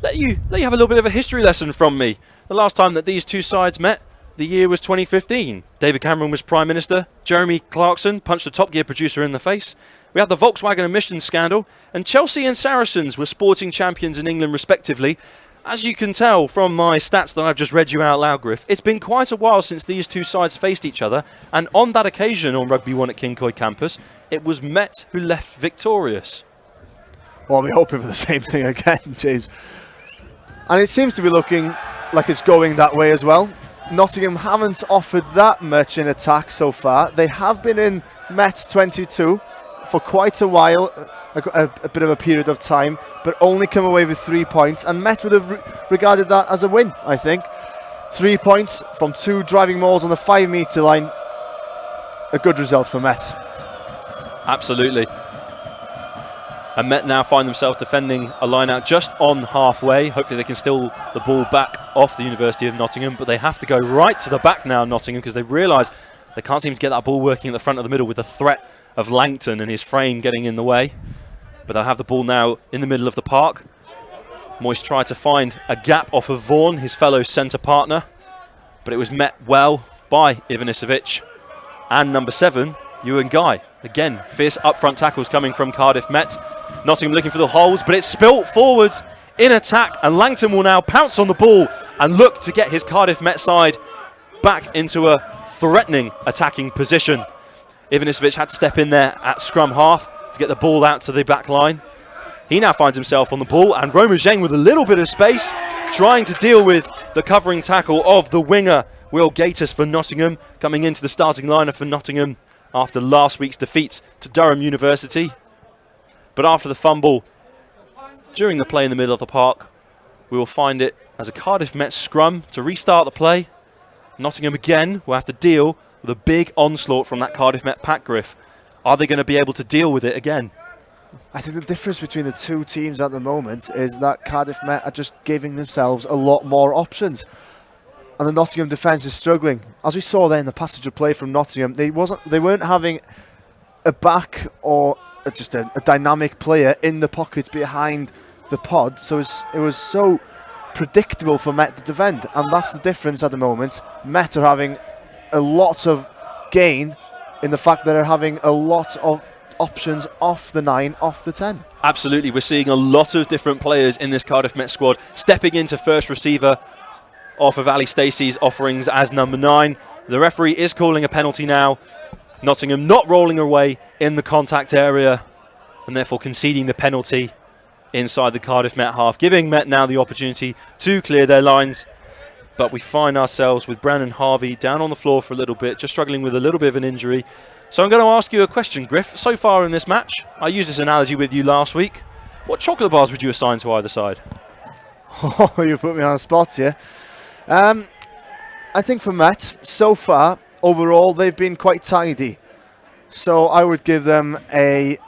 let you have a little bit of a history lesson from me. The last time that these two sides met, the year was 2015. David Cameron was Prime Minister. Jeremy Clarkson punched a Top Gear producer in the face. We had the Volkswagen emissions scandal, and Chelsea and Saracens were sporting champions in England respectively. As you can tell from my stats that I've just read you out loud, Griff, it's been quite a while since these two sides faced each other, and on that occasion on Rugby 1 at Kincoy campus, it was Met who left victorious. Well, we're hoping for the same thing again, James. And it seems to be looking like it's going that way as well. Nottingham haven't offered that much in attack so far. They have been in Met 22 for quite a while, a bit of a period of time, but only come away with 3 points, and Met would have regarded that as a win, I think. 3 points from 2 driving mauls on the 5 metre line. A good result for Met. Absolutely. And Met now find themselves defending a line out just on halfway. Hopefully they can steal the ball back off the University of Nottingham, but they have to go right to the back now, Nottingham, because they realise they can't seem to get that ball working at the front of the middle with the threat of Langton and his frame getting in the way. But they'll have the ball now in the middle of the park. Moyes tried to find a gap off of Vaughan, his fellow centre partner, but it was met well by Ivanisevic and number 7, Ewan Guy. Again, fierce up-front tackles coming from Cardiff Met. Nottingham looking for the holes, but it's spilt forwards in attack, and Langton will now pounce on the ball and look to get his Cardiff Met side back into a threatening attacking position. Ivanisevic had to step in there at scrum half to get the ball out to the back line. He now finds himself on the ball, and Roma Zheng with a little bit of space, trying to deal with the covering tackle of the winger, Will Gatiss for Nottingham, coming into the starting lineup for Nottingham after last week's defeat to Durham University. But after the fumble, during the play in the middle of the park, we will find it as a Cardiff Met scrum to restart the play. Nottingham again will have to deal with a big onslaught from that Cardiff Met pack, Griff. Are they going to be able to deal with it again? I think the difference between the two teams at the moment is that Cardiff Met are just giving themselves a lot more options, and the Nottingham defence is struggling. As we saw there in the passage of play from Nottingham, they weren't having a back or just a dynamic player in the pockets behind the pod, so it was so predictable for Met to defend, and that's the difference at the moment. Met are having a lot of gain in the fact that they're having a lot of options off the 9, off the 10. Absolutely, we're seeing a lot of different players in this Cardiff Met squad stepping into first receiver off of Ali Stacey's offerings as number 9. The referee is calling a penalty now. Nottingham not rolling away in the contact area and therefore conceding the penalty inside the Cardiff Met half, giving Met now the opportunity to clear their lines. But we find ourselves with Brandon Harvey down on the floor for a little bit, just struggling with a little bit of an injury. So I'm going to ask you a question, Griff. So far in this match, I used this analogy with you last week. What chocolate bars would you assign to either side? Oh, you put me on the spot here. I think for Met, so far, overall, they've been quite tidy. So I would give them a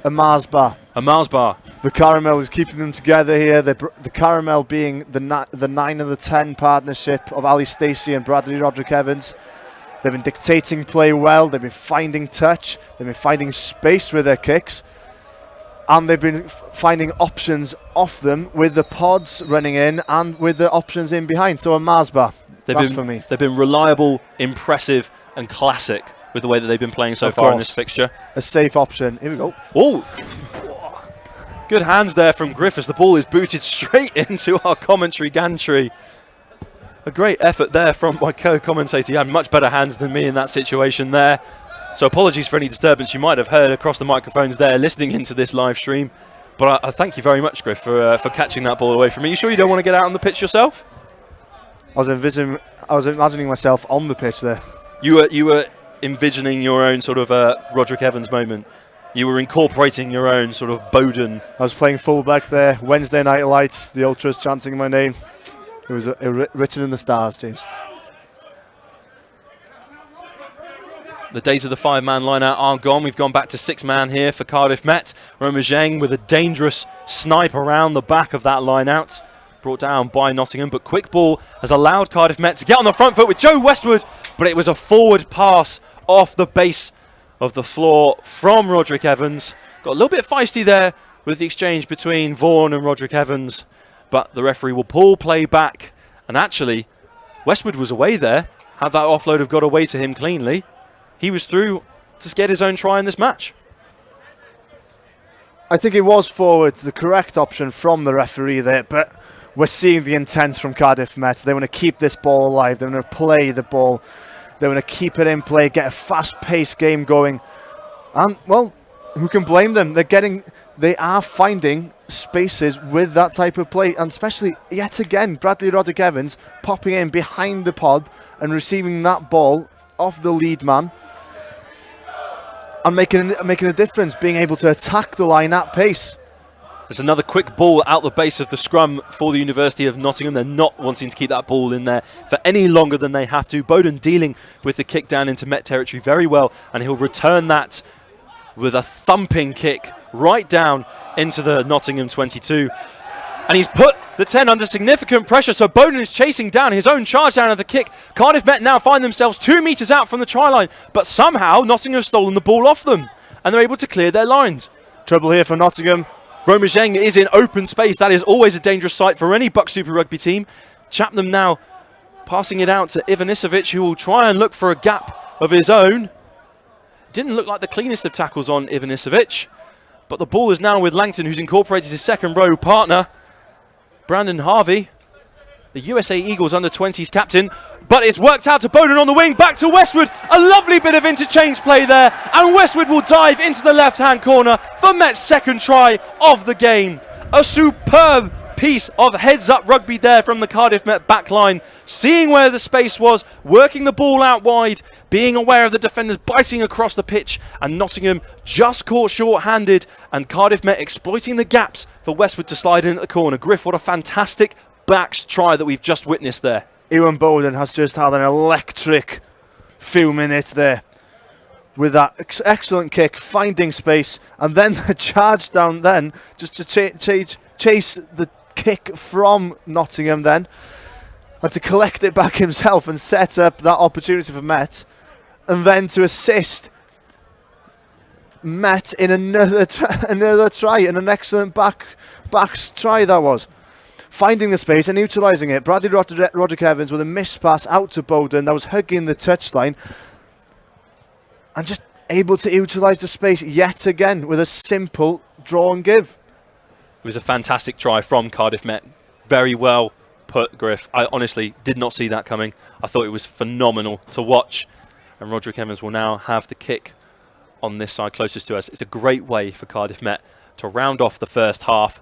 Mars bar. A Mars bar. The caramel is keeping them together here. The caramel being the 9 and the 10 partnership of Ali Stacey and Bradley Roderick Evans. They've been dictating play well. They've been finding touch. They've been finding space with their kicks. and they've been finding options off them with the pods running in and with the options in behind. So a Masba, that's for me. They've been reliable, impressive and classic with the way that they've been playing so far in this fixture. A safe option. Here we go. Oh, good hands there from Griff as the ball is booted straight into our commentary gantry. A great effort there from my co-commentator. He had much better hands than me in that situation there. So apologies for any disturbance you might have heard across the microphones there listening into this live stream. But I thank you very much, Griff, for catching that ball away from me. You sure you don't want to get out on the pitch yourself? I was imagining myself on the pitch there. You were envisioning your own sort of Roderick Evans moment. You were incorporating your own sort of Bowden. I was playing fullback there. Wednesday night lights, the ultras chanting my name. It was written in the stars, James. The days of the 5-man line-out are gone. We've gone back to 6-man here for Cardiff Met. Romajeng with a dangerous snipe around the back of that line-out. Brought down by Nottingham, but quick ball has allowed Cardiff Met to get on the front foot with Joe Westwood, but it was a forward pass off the base of the floor from Roderick Evans. Got a little bit feisty there with the exchange between Vaughan and Roderick Evans, but the referee will pull play back. And actually, Westwood was away there. Had that offload have got away to him cleanly, he was through to get his own try in this match. I think it was forward, the correct option from the referee there, but we're seeing the intent from Cardiff Met. They want to keep this ball alive. They want to play the ball. They want to keep it in play, get a fast-paced game going. And, well, who can blame them? They are finding spaces with that type of play, and especially, yet again, Bradley Roderick Evans popping in behind the pod and receiving that ball off the lead man and making a difference, being able to attack the line at pace. There's another quick ball out the base of the scrum for the University of Nottingham. They're not wanting to keep that ball in there for any longer than they have to. Bowden dealing with the kick down into Met territory very well, and he'll return that with a thumping kick right down into the Nottingham 22. And he's put the 10 under significant pressure, so Bowden is chasing down his own charge down of the kick. Cardiff Met now find themselves 2 metres out from the try line, but somehow Nottingham have stolen the ball off them, and they're able to clear their lines. Trouble here for Nottingham. Romajeng is in open space. That is always a dangerous sight for any BUCS Super Rugby team. Chapman now passing it out to Ivanisevic, who will try and look for a gap of his own. Didn't look like the cleanest of tackles on Ivanisevic, but the ball is now with Langton, who's incorporated his second row partner, Brandon Harvey, the USA Eagles under-20s captain, but it's worked out to Bowden on the wing, back to Westwood. A lovely bit of interchange play there, and Westwood will dive into the left-hand corner for Met's second try of the game. A superb piece of heads-up rugby there from the Cardiff Met backline, seeing where the space was, working the ball out wide, being aware of the defenders biting across the pitch, and Nottingham just caught short-handed, and Cardiff Met exploiting the gaps for Westwood to slide in at the corner. Griff, what a fantastic backs try that we've just witnessed there. Ewan Bowden has just had an electric few minutes there with that excellent kick, finding space, and then the charge down then, just to chase the kick from Nottingham then, and to collect it back himself and set up that opportunity for Met, and then to assist Met in another try, and an excellent backs try that was. Finding the space and utilising it. Bradley Roderick Evans with a missed pass out to Bowden that was hugging the touchline, and just able to utilise the space yet again with a simple draw and give. It was a fantastic try from Cardiff Met. Very well put, Griff. I honestly did not see that coming. I thought it was phenomenal to watch. And Roderick Evans will now have the kick on this side closest to us. It's a great way for Cardiff Met to round off the first half.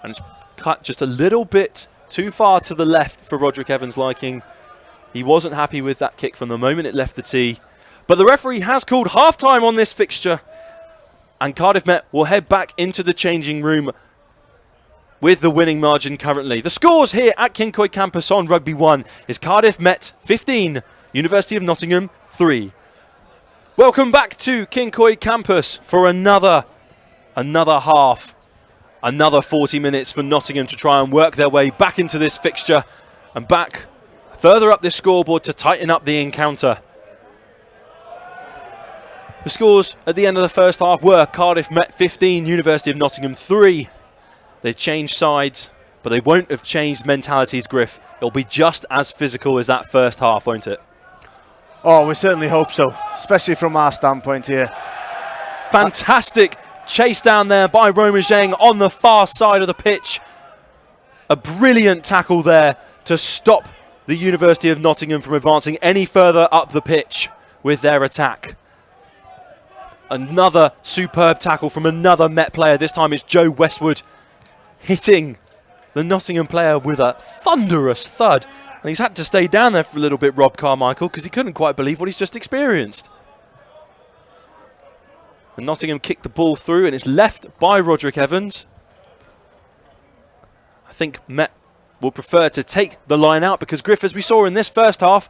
And it's cut just a little bit too far to the left for Roderick Evans' liking. He wasn't happy with that kick from the moment it left the tee. But the referee has called half-time on this fixture, and Cardiff Met will head back into the changing room with the winning margin currently. The scores here at Kincoy Campus on Rugby 1 is Cardiff Met 15, University of Nottingham 3. Welcome back to Kincoy Campus for another half. Another 40 minutes for Nottingham to try and work their way back into this fixture and back further up this scoreboard to tighten up the encounter. The scores at the end of the first half were Cardiff Met 15, University of Nottingham 3. They've changed sides, but they won't have changed mentalities, Griff. It'll be just as physical as that first half, won't it? Oh, we certainly hope so, especially from our standpoint here. Fantastic chase down there by Roma Zheng on the far side of the pitch. A brilliant tackle there to stop the University of Nottingham from advancing any further up the pitch with their attack. Another superb tackle from another Met player. This time it's Joe Westwood hitting the Nottingham player with a thunderous thud. And he's had to stay down there for a little bit, Rob Carmichael, because he couldn't quite believe what he's just experienced. And Nottingham kicked the ball through, and it's left by Roderick Evans. I think Met will prefer to take the line out because, Griff, as we saw in this first half,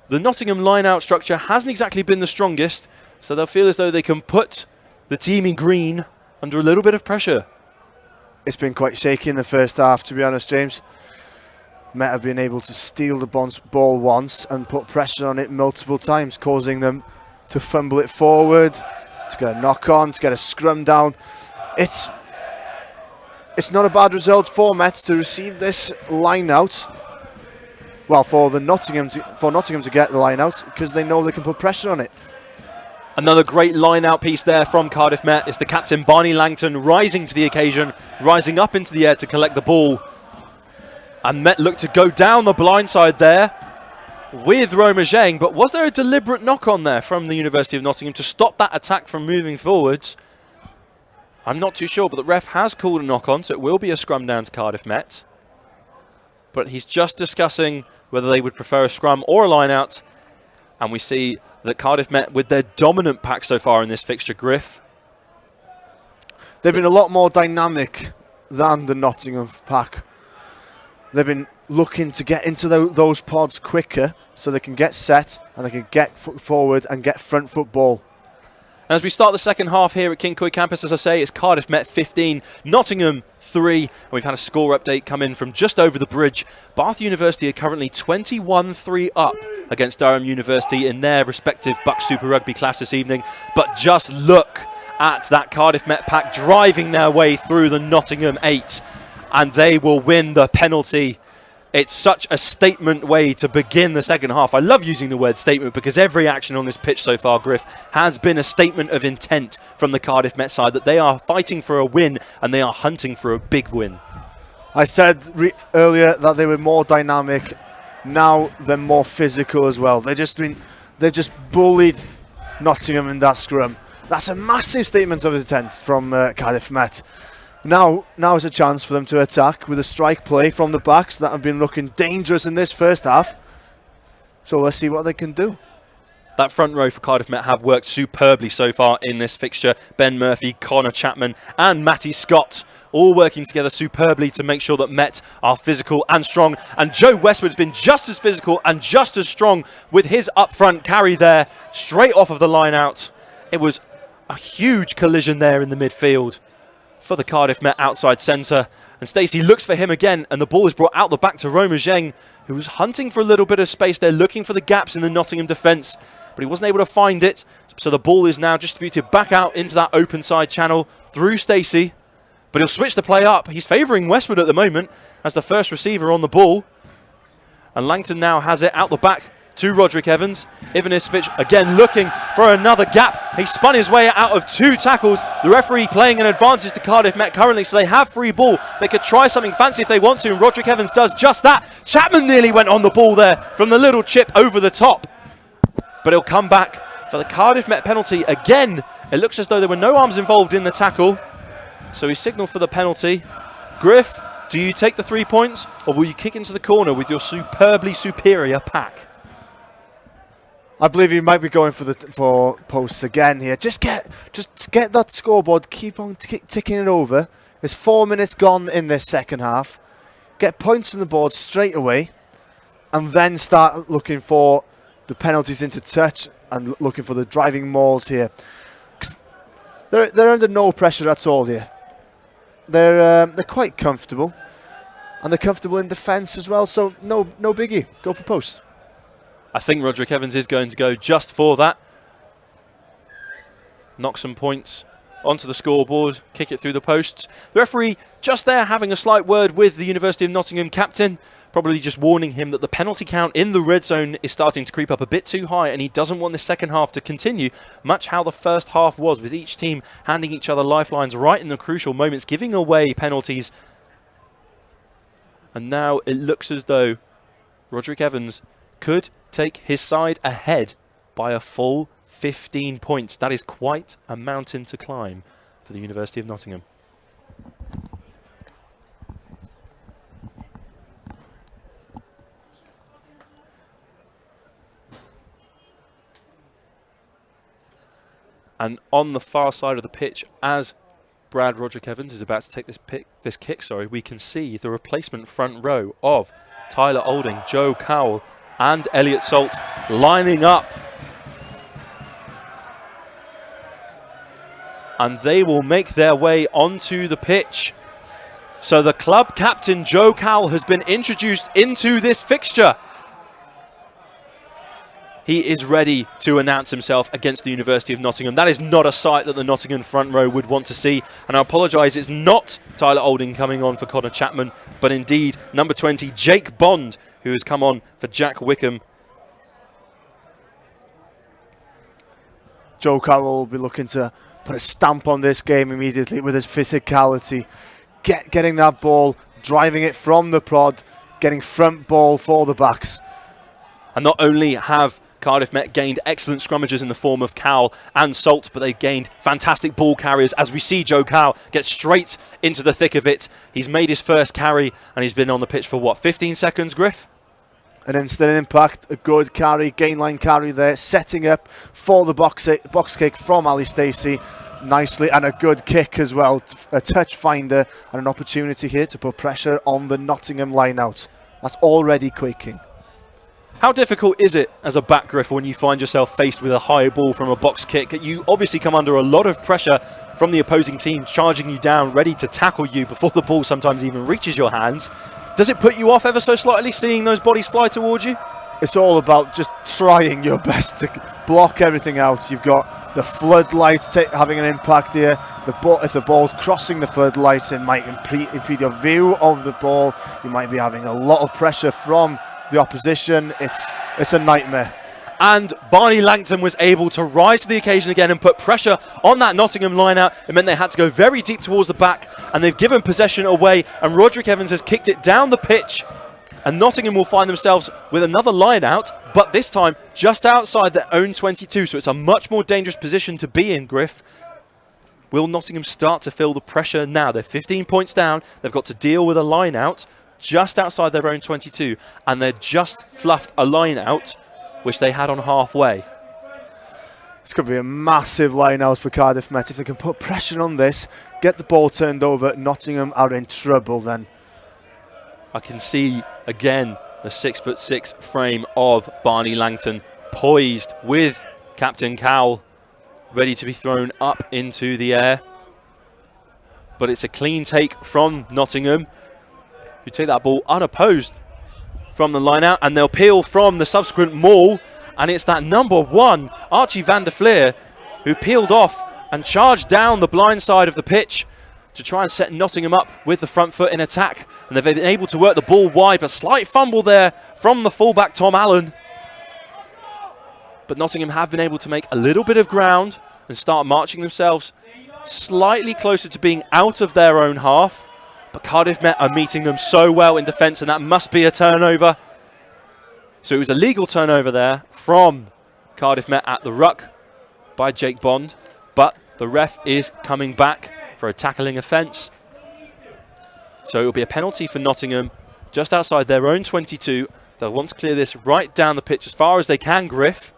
the Nottingham line-out structure hasn't exactly been the strongest. So they'll feel as though they can put the team in green under a little bit of pressure. It's been quite shaky in the first half, to be honest, James. Met have been able to steal the ball once and put pressure on it multiple times, causing them to fumble it forward, to get a knock on, to get a scrum down. It's not a bad result for Met to receive this line out. Well, for Nottingham to get the line out, because they know they can put pressure on it. Another great line-out piece there from Cardiff Met. It's the captain, Barney Langton, rising to the occasion, rising up into the air to collect the ball. And Met looked to go down the blind side there with Roma Zheng. But was there a deliberate knock-on there from the University of Nottingham to stop that attack from moving forwards? I'm not too sure, but the ref has called a knock-on, so it will be a scrum down to Cardiff Met. But he's just discussing whether they would prefer a scrum or a line-out. And we see that Cardiff Met with their dominant pack so far in this fixture, Griff. They've been a lot more dynamic than the Nottingham pack. They've been looking to get into those pods quicker so they can get set and they can get forward and get front foot ball. And as we start the second half here at Kincoy campus, as I say, it's Cardiff Met 15, Nottingham 3. And we've had a score update come in from just over the bridge. Bath University are currently 21-3 up against Durham University in their respective BUCS Super Rugby clash this evening. But just look at that Cardiff Met pack driving their way through the Nottingham 8. And they will win the penalty. It's such a statement way to begin the second half. I love using the word statement because every action on this pitch so far, Griff, has been a statement of intent from the Cardiff Met side that they are fighting for a win and they are hunting for a big win. I said earlier that they were more dynamic. Now they're more physical as well. They've just bullied Nottingham in that scrum. That's a massive statement of intent from Cardiff Met. Now is a chance for them to attack with a strike play from the backs that have been looking dangerous in this first half. So let's see what they can do. That front row for Cardiff Met have worked superbly so far in this fixture. Ben Murphy, Connor Chapman and Matty Scott all working together superbly to make sure that Met are physical and strong. And Joe Westwood's been just as physical and just as strong with his up-front carry there, straight off of the line out. It was a huge collision there in the midfield for the Cardiff Met outside centre. And Stacey looks for him again, and the ball is brought out the back to Roma Zheng, who was hunting for a little bit of space there, looking for the gaps in the Nottingham defence, but he wasn't able to find it. So the ball is now distributed back out into that open side channel through Stacey. But he'll switch the play up. He's favouring Westwood at the moment as the first receiver on the ball. And Langton now has it out the back to Roderick Evans. Ivanisevic again looking for another gap. He spun his way out of two tackles. The referee playing an advantage to Cardiff Met currently, so they have free ball. They could try something fancy if they want to, and Roderick Evans does just that. Chapman nearly went on the ball there from the little chip over the top. But he'll come back for the Cardiff Met penalty again. It looks as though there were no arms involved in the tackle. So he signalled for the penalty. Griff, do you take the 3 points, or will you kick into the corner with your superbly superior pack? I believe he might be going for posts again here. Just get that scoreboard. Keep on ticking it over. There's 4 minutes gone in this second half. Get points on the board straight away, and then start looking for the penalties into touch and looking for the driving mauls here. They're under no pressure at all here. They're quite comfortable, and they're comfortable in defence as well. So no biggie. Go for posts. I think Roderick Evans is going to go just for that. knock some points onto the scoreboard, kick it through the posts. The referee just there having a slight word with the University of Nottingham captain, probably just warning him that the penalty count in the red zone is starting to creep up a bit too high, and he doesn't want the second half to continue much how the first half was, with each team handing each other lifelines right in the crucial moments, giving away penalties. And now it looks as though Roderick Evans could take his side ahead by a full 15 points. That is quite a mountain to climb for the University of Nottingham. And on the far side of the pitch, as Roderick Evans is about to take this kick, we can see the replacement front row of Tyler Olding, Joe Cowell and Elliot Salt lining up. And they will make their way onto the pitch. So the club captain, Joe Cowell, has been introduced into this fixture. He is ready to announce himself against the University of Nottingham. That is not a sight that the Nottingham front row would want to see. And I apologise, it's not Tyler Olding coming on for Connor Chapman, but indeed number 20, Jake Bond, who has come on for Jack Wickham. Joe Cowell will be looking to put a stamp on this game immediately with his physicality. Getting that ball, driving it from the prod, getting front ball for the backs. And not only have Cardiff Met gained excellent scrummagers in the form of Cowell and Salt, but they've gained fantastic ball carriers, as we see Joe Cowell get straight into the thick of it. He's made his first carry and he's been on the pitch for what, 15 seconds, Griff? An instant impact, a good carry, gain line carry there, setting up for the box kick from Ali Stacey nicely, and a good kick as well, a touch finder and an opportunity here to put pressure on the Nottingham line out. That's already quaking. How difficult is it as a back, Griff, when you find yourself faced with a high ball from a box kick? You obviously come under a lot of pressure from the opposing team, charging you down, ready to tackle you before the ball sometimes even reaches your hands. Does it put you off ever so slightly, seeing those bodies fly towards you? It's all about just trying your best to block everything out. You've got the floodlights having an impact here. If the ball's crossing the floodlights, it might impede your view of the ball. You might be having a lot of pressure from the opposition. It's a nightmare. And Barney Langton was able to rise to the occasion again and put pressure on that Nottingham line-out. It meant they had to go very deep towards the back, and they've given possession away, and Roderick Evans has kicked it down the pitch, and Nottingham will find themselves with another line-out, but this time just outside their own 22, so it's a much more dangerous position to be in, Griff. Will Nottingham start to feel the pressure now? They're 15 points down. They've got to deal with a line-out just outside their own 22, and they're just fluffed a line-out which they had on halfway. It's going to be a massive line out for Cardiff Met. If they can put pressure on this, get the ball turned over, Nottingham are in trouble then. I can see again the 6'6" frame of Barney Langton poised with Captain Cowell ready to be thrown up into the air. But it's a clean take from Nottingham, who take that ball unopposed from the line out, and they'll peel from the subsequent maul, and it's that number 1, Archie van der Fleer, who peeled off and charged down the blind side of the pitch to try and set Nottingham up with the front foot in attack, and they've been able to work the ball wide, but slight fumble there from the fullback Tom Allen. But Nottingham have been able to make a little bit of ground and start marching themselves slightly closer to being out of their own half. But Cardiff Met are meeting them so well in defence, and that must be a turnover. So it was a legal turnover there from Cardiff Met at the ruck by Jake Bond. But the ref is coming back for a tackling offence. So it will be a penalty for Nottingham just outside their own 22. They'll want to clear this right down the pitch as far as they can, Griff.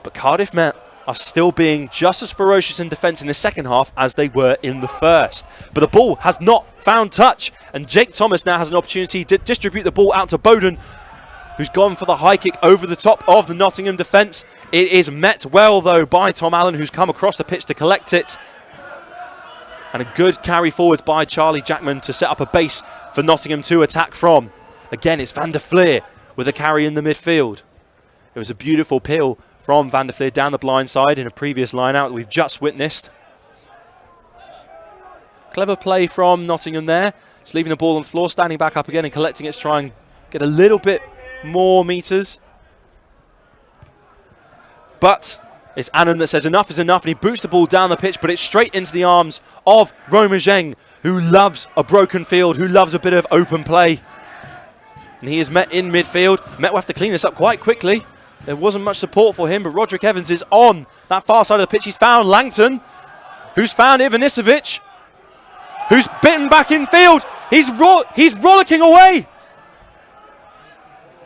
But Cardiff Met are still being just as ferocious in defence in the second half as they were in the first. But the ball has not found touch, and Jake Thomas now has an opportunity to distribute the ball out to Bowden, who's gone for the high kick over the top of the Nottingham defence. It is met well, though, by Tom Allen, who's come across the pitch to collect it. And a good carry forwards by Charlie Jackman to set up a base for Nottingham to attack from. Again, it's Van der Fleer with a carry in the midfield. It was a beautiful peel from Van der Fleer down the blind side in a previous line-out that we've just witnessed. Clever play from Nottingham there. It's leaving the ball on the floor, standing back up again and collecting it to try and get a little bit more meters. But it's Anand that says enough is enough, and he boots the ball down the pitch, but it's straight into the arms of Roma Zheng, who loves a broken field, who loves a bit of open play. And he is met in midfield. Met will have to clean this up quite quickly. There wasn't much support for him, but Roderick Evans is on that far side of the pitch. He's found Langton, who's found Ivanisevic, who's bitten back in field. He's rollicking away.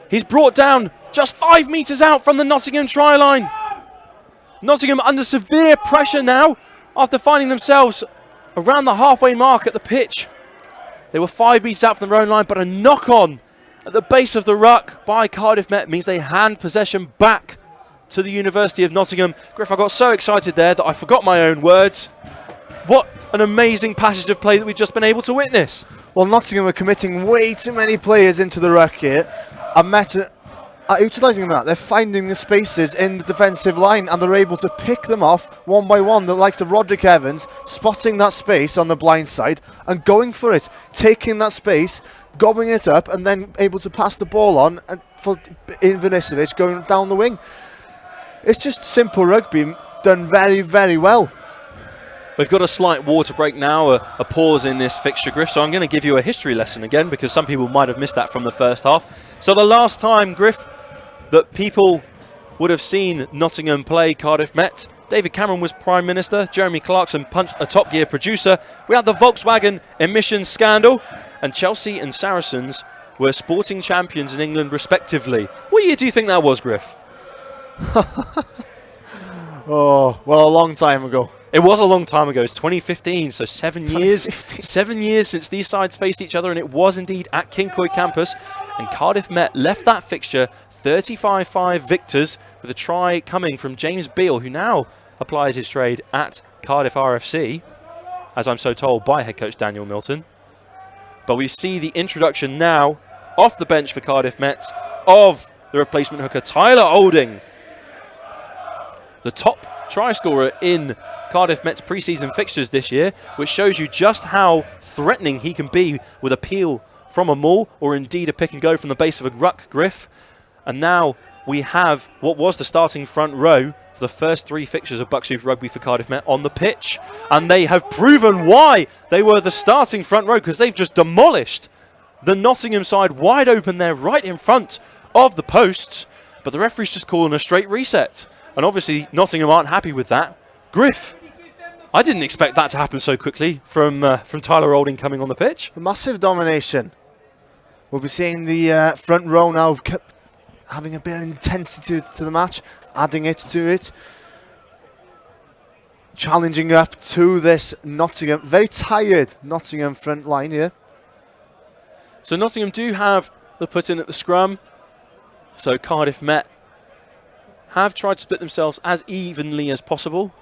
He's brought down just 5 metres out from the Nottingham try line. Nottingham under severe pressure now after finding themselves around the halfway mark at the pitch. They were 5 metres out from their own line, but a knock-on at the base of the ruck by Cardiff Met means they hand possession back to the University of Nottingham. Griff, I got so excited there that I forgot my own words. What an amazing passage of play that we've just been able to witness. Well, Nottingham are committing way too many players into the ruck here. And Met are utilising that. They're finding the spaces in the defensive line and they're able to pick them off one by one. The likes of Roderick Evans spotting that space on the blind side and going for it, taking that space, gobbling it up, and then able to pass the ball on for Ivanisevic going down the wing. It's just simple rugby done very, very well. We've got a slight water break now, a pause in this fixture, Griff, so I'm going to give you a history lesson again because some people might have missed that from the first half. So the last time, Griff, that people would have seen Nottingham play Cardiff Met, David Cameron was Prime Minister, Jeremy Clarkson punched a Top Gear producer, we had the Volkswagen emissions scandal, and Chelsea and Saracens were sporting champions in England respectively. What year do you think that was, Griff? Oh, well, a long time ago. It was a long time ago. It's 2015, so 7 years. 2015. 7 years since these sides faced each other, and it was indeed at Kincoy campus. And Cardiff Met left that fixture 35-5 victors, with a try coming from James Beale, who now applies his trade at Cardiff RFC, as I'm so told by head coach Daniel Milton. But we see the introduction now, off the bench for Cardiff Met, of the replacement hooker Tyler Olding, the top try scorer in Cardiff Met's pre-season fixtures this year, which shows you just how threatening he can be with a peel from a maul or indeed a pick and go from the base of a ruck, Griff. And now we have what was the starting front row for the first 3 fixtures of BUCS Super Rugby for Cardiff Met on the pitch. And they have proven why they were the starting front row, because they've just demolished the Nottingham side wide open there right in front of the posts. But the referee's just calling a straight reset. And obviously Nottingham aren't happy with that. Griff, I didn't expect that to happen so quickly from Tyler Olding coming on the pitch. A massive domination. We'll be seeing the front row now having a bit of intensity to the match, adding it to it. Challenging up to this Nottingham, very tired Nottingham front line here. So Nottingham do have the put in at the scrum. So Cardiff Met have tried to split themselves as evenly as possible.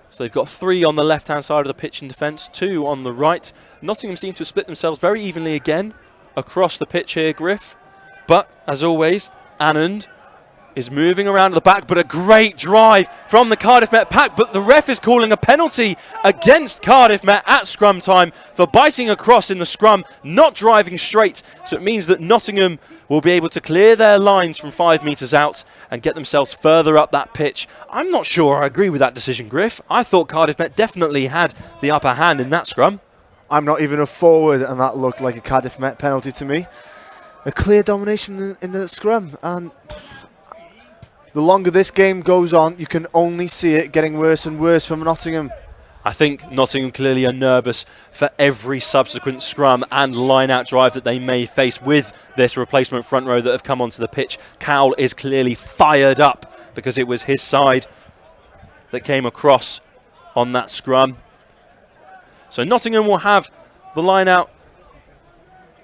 So they've got 3 on the left-hand side of the pitch in defence, 2 on the right. Nottingham seem to have split themselves very evenly again across the pitch here, Griff. But, as always, Anand is moving around at the back, but a great drive from the Cardiff Met pack. But the ref is calling a penalty against Cardiff Met at scrum time for biting across in the scrum, not driving straight. So it means that Nottingham will be able to clear their lines from 5 metres out and get themselves further up that pitch. I'm not sure I agree with that decision, Griff. I thought Cardiff Met definitely had the upper hand in that scrum. I'm not even a forward, and that looked like a Cardiff Met penalty to me. A clear domination in the scrum, and the longer this game goes on, you can only see it getting worse and worse from Nottingham. I think Nottingham clearly are nervous for every subsequent scrum and line-out drive that they may face with this replacement front row that have come onto the pitch. Cowell is clearly fired up because it was his side that came across on that scrum. So Nottingham will have the line-out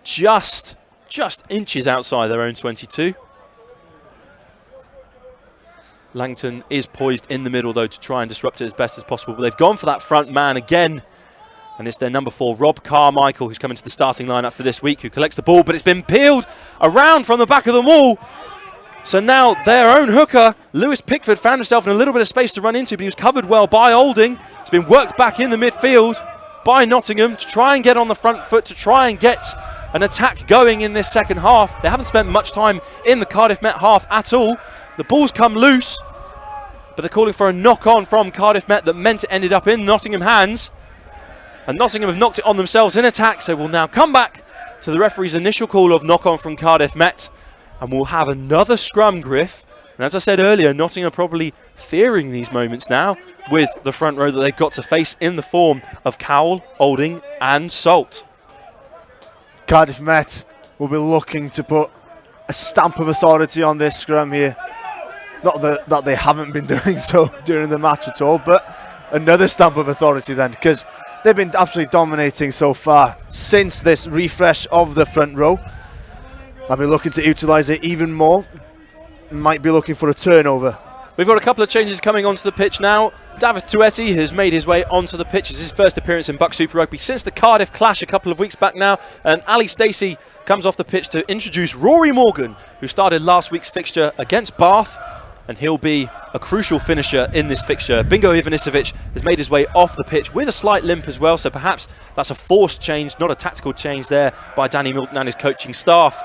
just inches outside their own 22. Langton is poised in the middle, though, to try and disrupt it as best as possible. But they've gone for that front man again. And it's their number 4, Rob Carmichael, who's come into the starting lineup for this week, who collects the ball. But it's been peeled around from the back of the wall. So now their own hooker, Lewis Pickford, found himself in a little bit of space to run into, but he was covered well by Olding. It's been worked back in the midfield by Nottingham to try and get on the front foot, to try and get an attack going in this second half. They haven't spent much time in the Cardiff Met half at all. The ball's come loose, but they're calling for a knock-on from Cardiff Met that meant it ended up in Nottingham hands. And Nottingham have knocked it on themselves in attack, so we'll now come back to the referee's initial call of knock-on from Cardiff Met. And we'll have another scrum, Griff. And as I said earlier, Nottingham are probably fearing these moments now with the front row that they've got to face in the form of Cowell, Olding and Salt. Cardiff Met will be looking to put a stamp of authority on this scrum here. Not that they haven't been doing so during the match at all, but another stamp of authority then, because they've been absolutely dominating so far since this refresh of the front row. I'll be looking to utilise it even more. Might be looking for a turnover. We've got a couple of changes coming onto the pitch now. David Tuetti has made his way onto the pitch. It's his first appearance in BUCS Super Rugby since the Cardiff clash a couple of weeks back now. And Ali Stacey comes off the pitch to introduce Rory Morgan, who started last week's fixture against Bath. And he'll be a crucial finisher in this fixture. Bingo Ivanisevic has made his way off the pitch with a slight limp as well. So perhaps that's a forced change, not a tactical change there by Danny Milton and his coaching staff.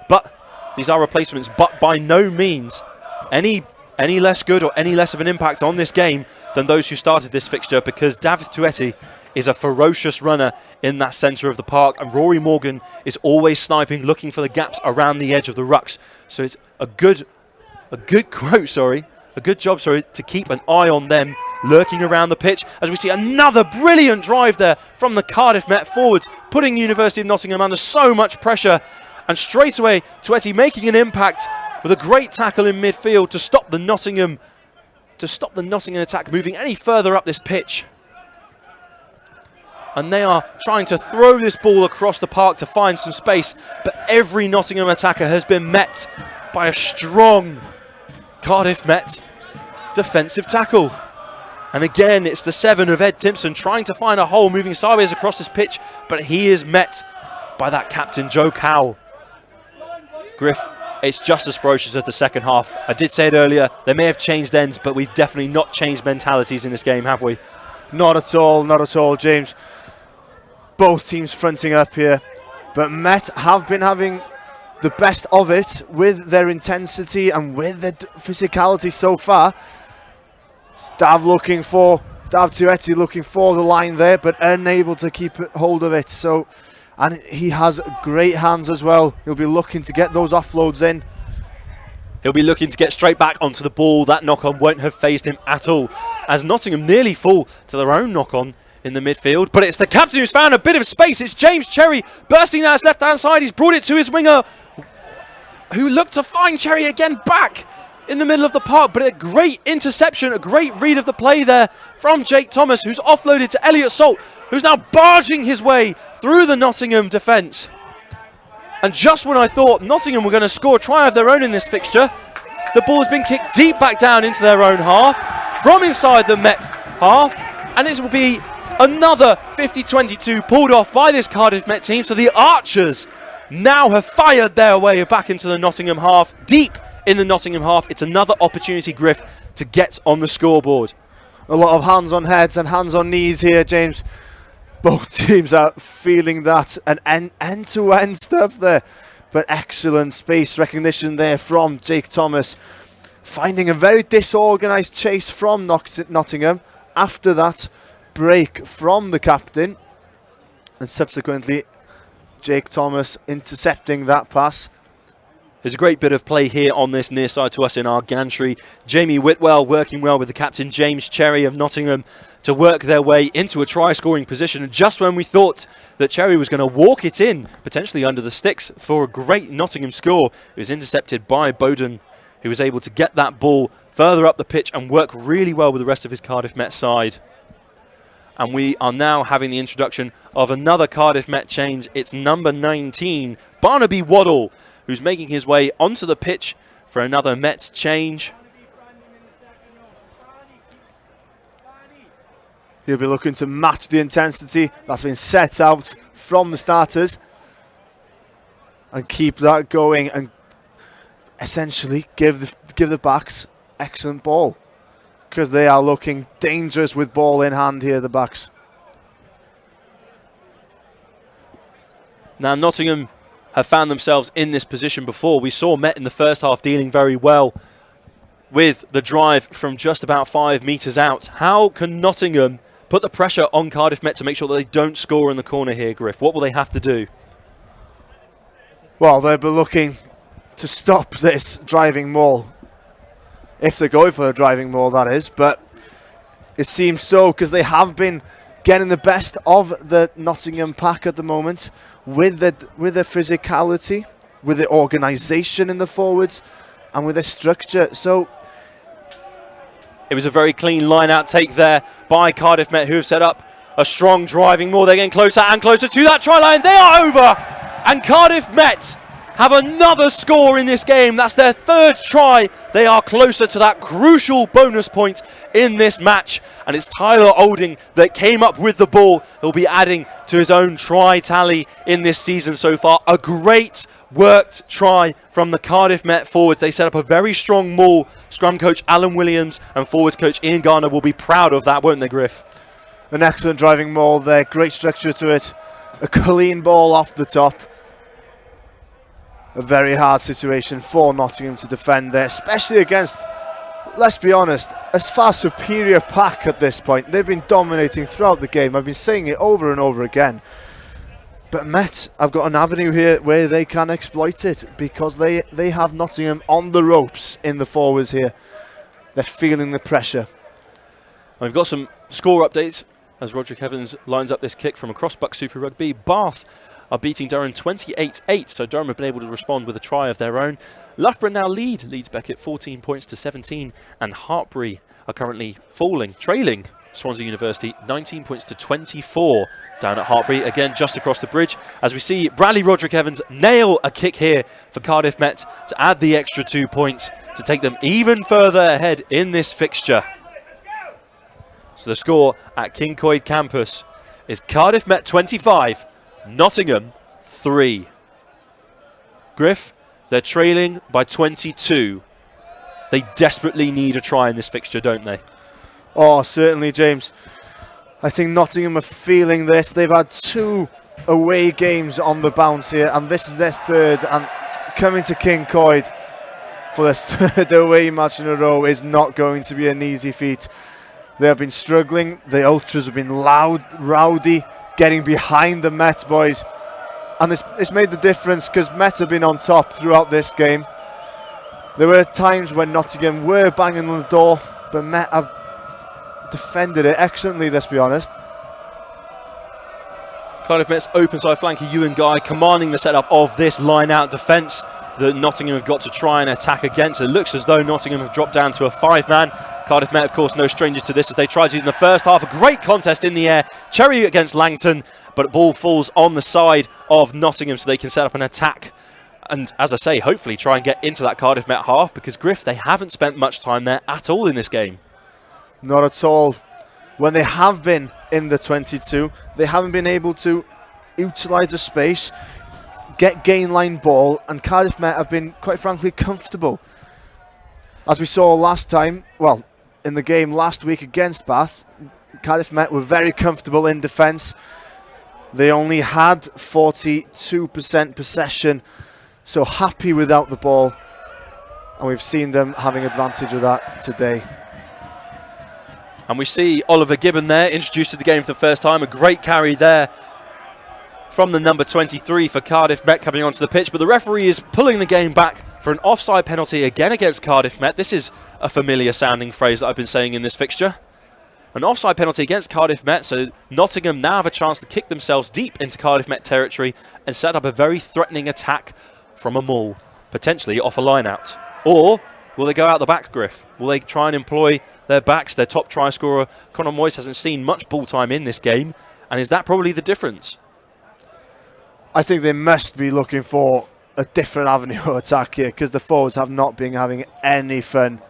But these are replacements, but by no means any less good or any less of an impact on this game than those who started this fixture, because David Tuetti is a ferocious runner in that centre of the park, and Rory Morgan is always sniping, looking for the gaps around the edge of the rucks. So it's a good job to keep an eye on them lurking around the pitch, as we see another brilliant drive there from the Cardiff Met forwards, putting University of Nottingham under so much pressure. And straight away, Tuetti making an impact with a great tackle in midfield to stop the Nottingham attack moving any further up this pitch. And they are trying to throw this ball across the park to find some space, but every Nottingham attacker has been met by a strong Cardiff Met defensive tackle. And again, it's the 7 of Ed Timpson trying to find a hole, moving sideways across this pitch, but he is met by that captain, Joe Cowell. Griff, it's just as ferocious as the second half. I did say it earlier, they may have changed ends, but we've definitely not changed mentalities in this game, have we? Not at all, James. Both teams fronting up here, but Met have been having the best of it with their intensity and with their physicality so far. Dav Tuetti looking for the line there, but unable to keep hold of it. So, and he has great hands as well. He'll be looking to get those offloads in. He'll be looking to get straight back onto the ball. That knock-on won't have phased him at all, as Nottingham nearly fall to their own knock-on in the midfield. But it's the captain who's found a bit of space. It's James Cherry bursting down his left-hand side. He's brought it to his winger, who looked to find Cherry again back in the middle of the park. But a great interception, a great read of the play there from Jake Thomas, who's offloaded to Elliot Salt, who's now barging his way through the Nottingham defence. And just when I thought Nottingham were going to score a try of their own in this fixture, the ball's been kicked deep back down into their own half, from inside the Met half, and it will be another 50-22 pulled off by this Cardiff Met team. So the Archers now have fired their way back into the Nottingham half, deep in the Nottingham half. It's another opportunity, Griff, to get on the scoreboard. A lot of hands on heads and hands on knees here, James. Both teams are feeling that, and end-to-end stuff there. But excellent space recognition there from Jake Thomas. Finding a very disorganised chase from Nottingham after that break from the captain. And subsequently, Jake Thomas intercepting that pass. There's a great bit of play here on this near side to us in our gantry. Jamie Whitwell working well with the captain, James Cherry of Nottingham, to work their way into a try-scoring position. And just when we thought that Cherry was going to walk it in, potentially under the sticks, for a great Nottingham score, it was intercepted by Bowden, who was able to get that ball further up the pitch and work really well with the rest of his Cardiff Met side. And we are now having the introduction of another Cardiff Met change. It's number 19, Barnaby Waddle, who's making his way onto the pitch for another Met change. He'll be looking to match the intensity that's been set out from the starters and keep that going. And essentially give the backs excellent ball, because they are looking dangerous with ball in hand here, the backs. Now, Nottingham have found themselves in this position before. We saw Met in the first half dealing very well with the drive from just about 5 metres out. How can Nottingham put the pressure on Cardiff Met to make sure that they don't score in the corner here, Griff? What will they have to do? Well, they'll be looking to stop this driving maul, if they're going for a driving maul, that is. But it seems so, because they have been getting the best of the Nottingham pack at the moment, with the physicality, with the organisation in the forwards, and with the structure. So it was a very clean line-out take there by Cardiff Met, who have set up a strong driving maul. They're getting closer and closer to that try line. They are over, and Cardiff Met have another score in this game. That's their 3rd try. They are closer to that crucial bonus point in this match. And it's Tyler Olding that came up with the ball. He'll be adding to his own try tally in this season so far. A great worked try from the Cardiff Met forwards. They set up a very strong maul. Scrum coach Alan Williams and forwards coach Ian Garner will be proud of that, won't they, Griff? An excellent driving maul there. Great structure to it. A clean ball off the top. A very hard situation for Nottingham to defend there, especially against, let's be honest, a far superior pack at this point. They've been dominating throughout the game. I've been saying it over and over again. But Met have got an avenue here where they can exploit it, because they have Nottingham on the ropes in the forwards here. They're feeling the pressure. We've got some score updates as Roderick Evans lines up this kick from across BUCS Super Rugby. Bath are beating Durham 28-8, so Durham have been able to respond with a try of their own. Loughborough now leads Beckett 14 points to 17, and Hartbury are currently trailing Swansea University 19 points to 24 down at Hartbury, again just across the bridge, as we see Bradley Roderick Evans nail a kick here for Cardiff Met to add the extra 2 points to take them even further ahead in this fixture. So the score at Kincoid campus is Cardiff Met 25, Nottingham 3. Griff, they're trailing by 22. They desperately need a try in this fixture, don't they? Oh, certainly, James. I think Nottingham are feeling this. They've had 2 away games on the bounce here, and this is their 3rd. And coming to Kincoid for their 3rd away match in a row is not going to be an easy feat. They have been struggling. The Ultras have been loud, rowdy, getting behind the Met boys. And it's made the difference, because Met have been on top throughout this game. There were times when Nottingham were banging on the door, but Met have defended it excellently, let's be honest. Cardiff Met's open side flanker Ewan Guy commanding the setup of this line-out defence that Nottingham have got to try and attack against. It looks as though Nottingham have dropped down to a 5-man. Cardiff Met, of course, no strangers to this, as they tried to in the first half. A great contest in the air. Cherry against Langton, but ball falls on the side of Nottingham so they can set up an attack. And as I say, hopefully try and get into that Cardiff Met half, because Griff, they haven't spent much time there at all in this game. Not at all. When they have been in the 22, they haven't been able to utilise the space, get gain line ball, and Cardiff Met have been, quite frankly, comfortable. As we saw last time, well, in the game last week against Bath, Cardiff Met were very comfortable in defence. They only had 42% possession, so happy without the ball, and we've seen them having advantage of that today. And we see Oliver Gibbon there, introduced to the game for the first time. A great carry there from the number 23 for Cardiff Met coming onto the pitch. But the referee is pulling the game back for an offside penalty again against Cardiff Met. This is a familiar sounding phrase that I've been saying in this fixture. An offside penalty against Cardiff Met, so Nottingham now have a chance to kick themselves deep into Cardiff Met territory and set up a very threatening attack from a maul, potentially off a line-out. Or will they go out the back, Griff? Will they try and employ their backs? Their top try scorer, Conor Moyes, hasn't seen much ball time in this game, and is that probably the difference? I think they must be looking for a different avenue of attack here, because the forwards have not been having any fun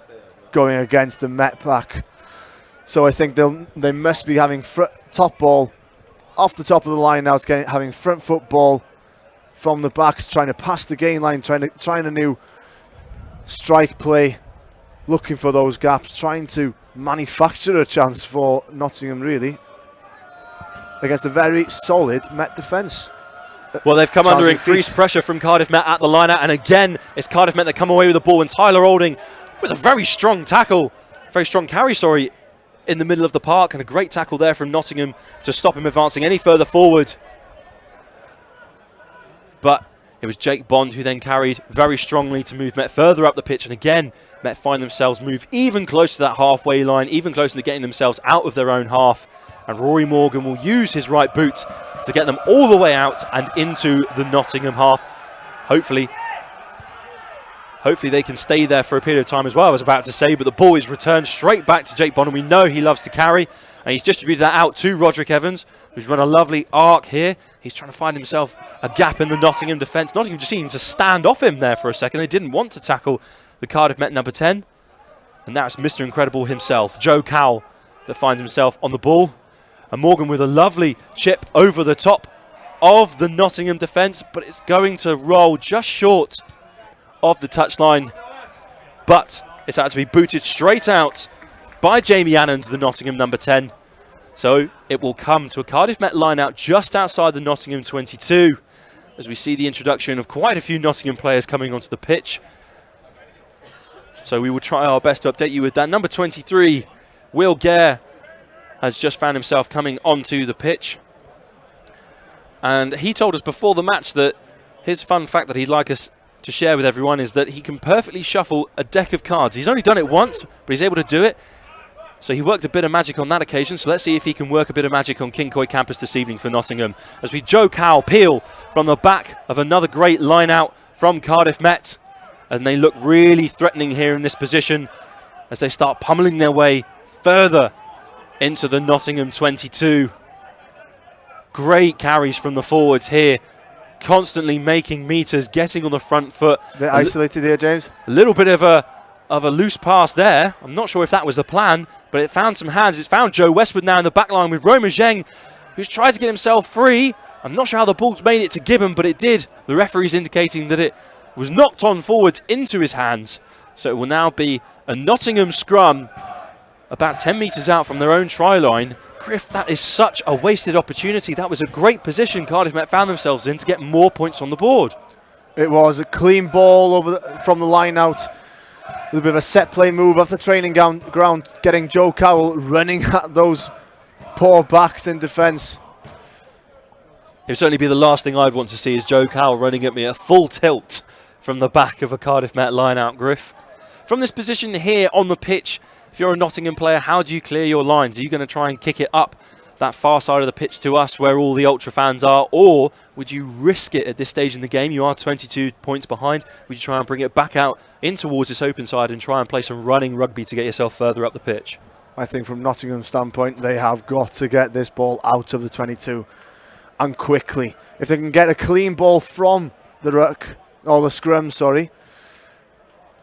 going against the Met pack. So I think they must be having top ball off the top of the line now. It's having front foot ball from the backs, trying to pass the gain line, trying a new strike play, looking for those gaps, trying to manufacture a chance for Nottingham, really, against a very solid Met defence. Well, they've come under increased pressure from Cardiff Met at the line-out, and again, it's Cardiff Met that come away with the ball, and Tyler Olding with a very strong carry, in the middle of the park, and a great tackle there from Nottingham to stop him advancing any further forward. But it was Jake Bond who then carried very strongly to move Met further up the pitch, and again, Met find themselves move even closer to that halfway line, even closer to getting themselves out of their own half, and Rory Morgan will use his right boot to get them all the way out and into the Nottingham half. Hopefully they can stay there for a period of time as well, I was about to say, but the ball is returned straight back to Jake Bond, and we know he loves to carry, and he's distributed that out to Roderick Evans, who's run a lovely arc here. He's trying to find himself a gap in the Nottingham defence. Nottingham just seemed to stand off him there for a second. They didn't want to tackle the Cardiff Met number 10, and that's Mr. Incredible himself, Joe Cowell, that finds himself on the ball. And Morgan with a lovely chip over the top of the Nottingham defence, but it's going to roll just short of the touchline. But it's had to be booted straight out by Jamie Annans, the Nottingham number 10. So it will come to a Cardiff Met line-out just outside the Nottingham 22, as we see the introduction of quite a few Nottingham players coming onto the pitch. So we will try our best to update you with that. Number 23, Will Gare, has just found himself coming onto the pitch. And he told us before the match that his fun fact that he'd like us to share with everyone is that he can perfectly shuffle a deck of cards. He's only done it once, but he's able to do it. So he worked a bit of magic on that occasion. So let's see if he can work a bit of magic on Kincoy campus this evening for Nottingham, as we Joe Cowell peel from the back of another great line out from Cardiff Met. And they look really threatening here in this position as they start pummeling their way further into the Nottingham 22. Great carries from the forwards here, constantly making meters, getting on the front foot. A bit isolated here, James. A little bit of a loose pass there. I'm not sure if that was the plan, but it found some hands. It's found Joe Westwood now in the back line with Roma Zheng, who's tried to get himself free. I'm not sure how the ball's made it to Gibbon, but it did. The referee's indicating that it was knocked on forwards into his hands. So it will now be a Nottingham scrum about 10 metres out from their own try line. Griff, that is such a wasted opportunity. That was a great position Cardiff Met found themselves in to get more points on the board. It was a clean ball from the line out. A little bit of a set play move off the training ground, getting Joe Cowell running at those poor backs in defence. It would certainly be the last thing I'd want to see is Joe Cowell running at me at full tilt from the back of a Cardiff Met line out, Griff. From this position here on the pitch, if you're a Nottingham player, how do you clear your lines? Are you going to try and kick it up that far side of the pitch to us where all the Ultra fans are, or would you risk it at this stage in the game? You are 22 points behind. Would you try and bring it back out in towards this open side and try and play some running rugby to get yourself further up the pitch? I think from Nottingham's standpoint, they have got to get this ball out of the 22 and quickly. If they can get a clean ball from the ruck, or the scrum, sorry,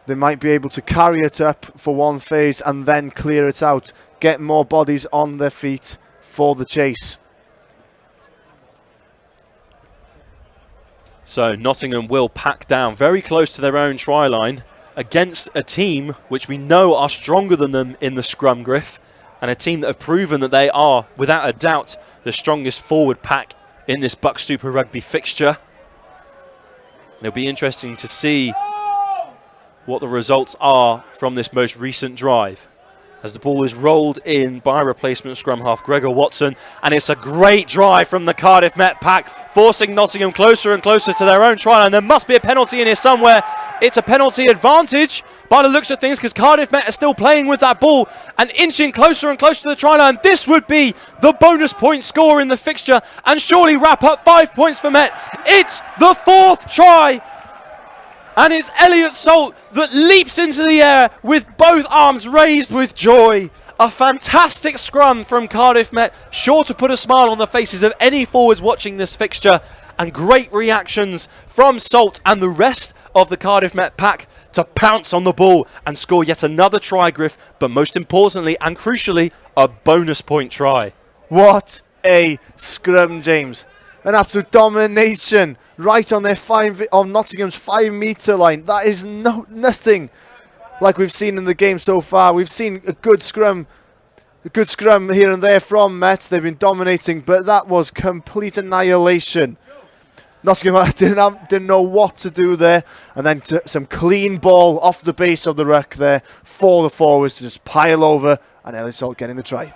they might be able to carry it up for one phase and then clear it out, get more bodies on their feet for the chase. So Nottingham will pack down very close to their own try line against a team which we know are stronger than them in the scrum, Griff, and a team that have proven that they are, without a doubt, the strongest forward pack in this BUCS Super Rugby fixture. And it'll be interesting to see what the results are from this most recent drive, as the ball is rolled in by replacement scrum half Gregor Watson, and it's a great drive from the Cardiff Met pack, forcing Nottingham closer and closer to their own try line. There must be a penalty in here somewhere. It's a penalty advantage by the looks of things, because Cardiff Met are still playing with that ball and inching closer and closer to the try line. This would be the bonus point score in the fixture and surely wrap up 5 points for Met. It's the fourth try, and it's Elliot Salt that leaps into the air with both arms raised with joy. A fantastic scrum from Cardiff Met, sure to put a smile on the faces of any forwards watching this fixture, and great reactions from Salt and the rest of the Cardiff Met pack to pounce on the ball and score yet another try, Griff, but most importantly and crucially, a bonus point try. What a scrum, James. An absolute domination right on their Nottingham's 5 metre line. That is nothing like we've seen in the game so far. We've seen a good scrum here and there from Met. They've been dominating, but that was complete annihilation. Nottingham didn't know what to do there, and then some clean ball off the base of the ruck there for the forwards to just pile over, and Ellisalt getting the try.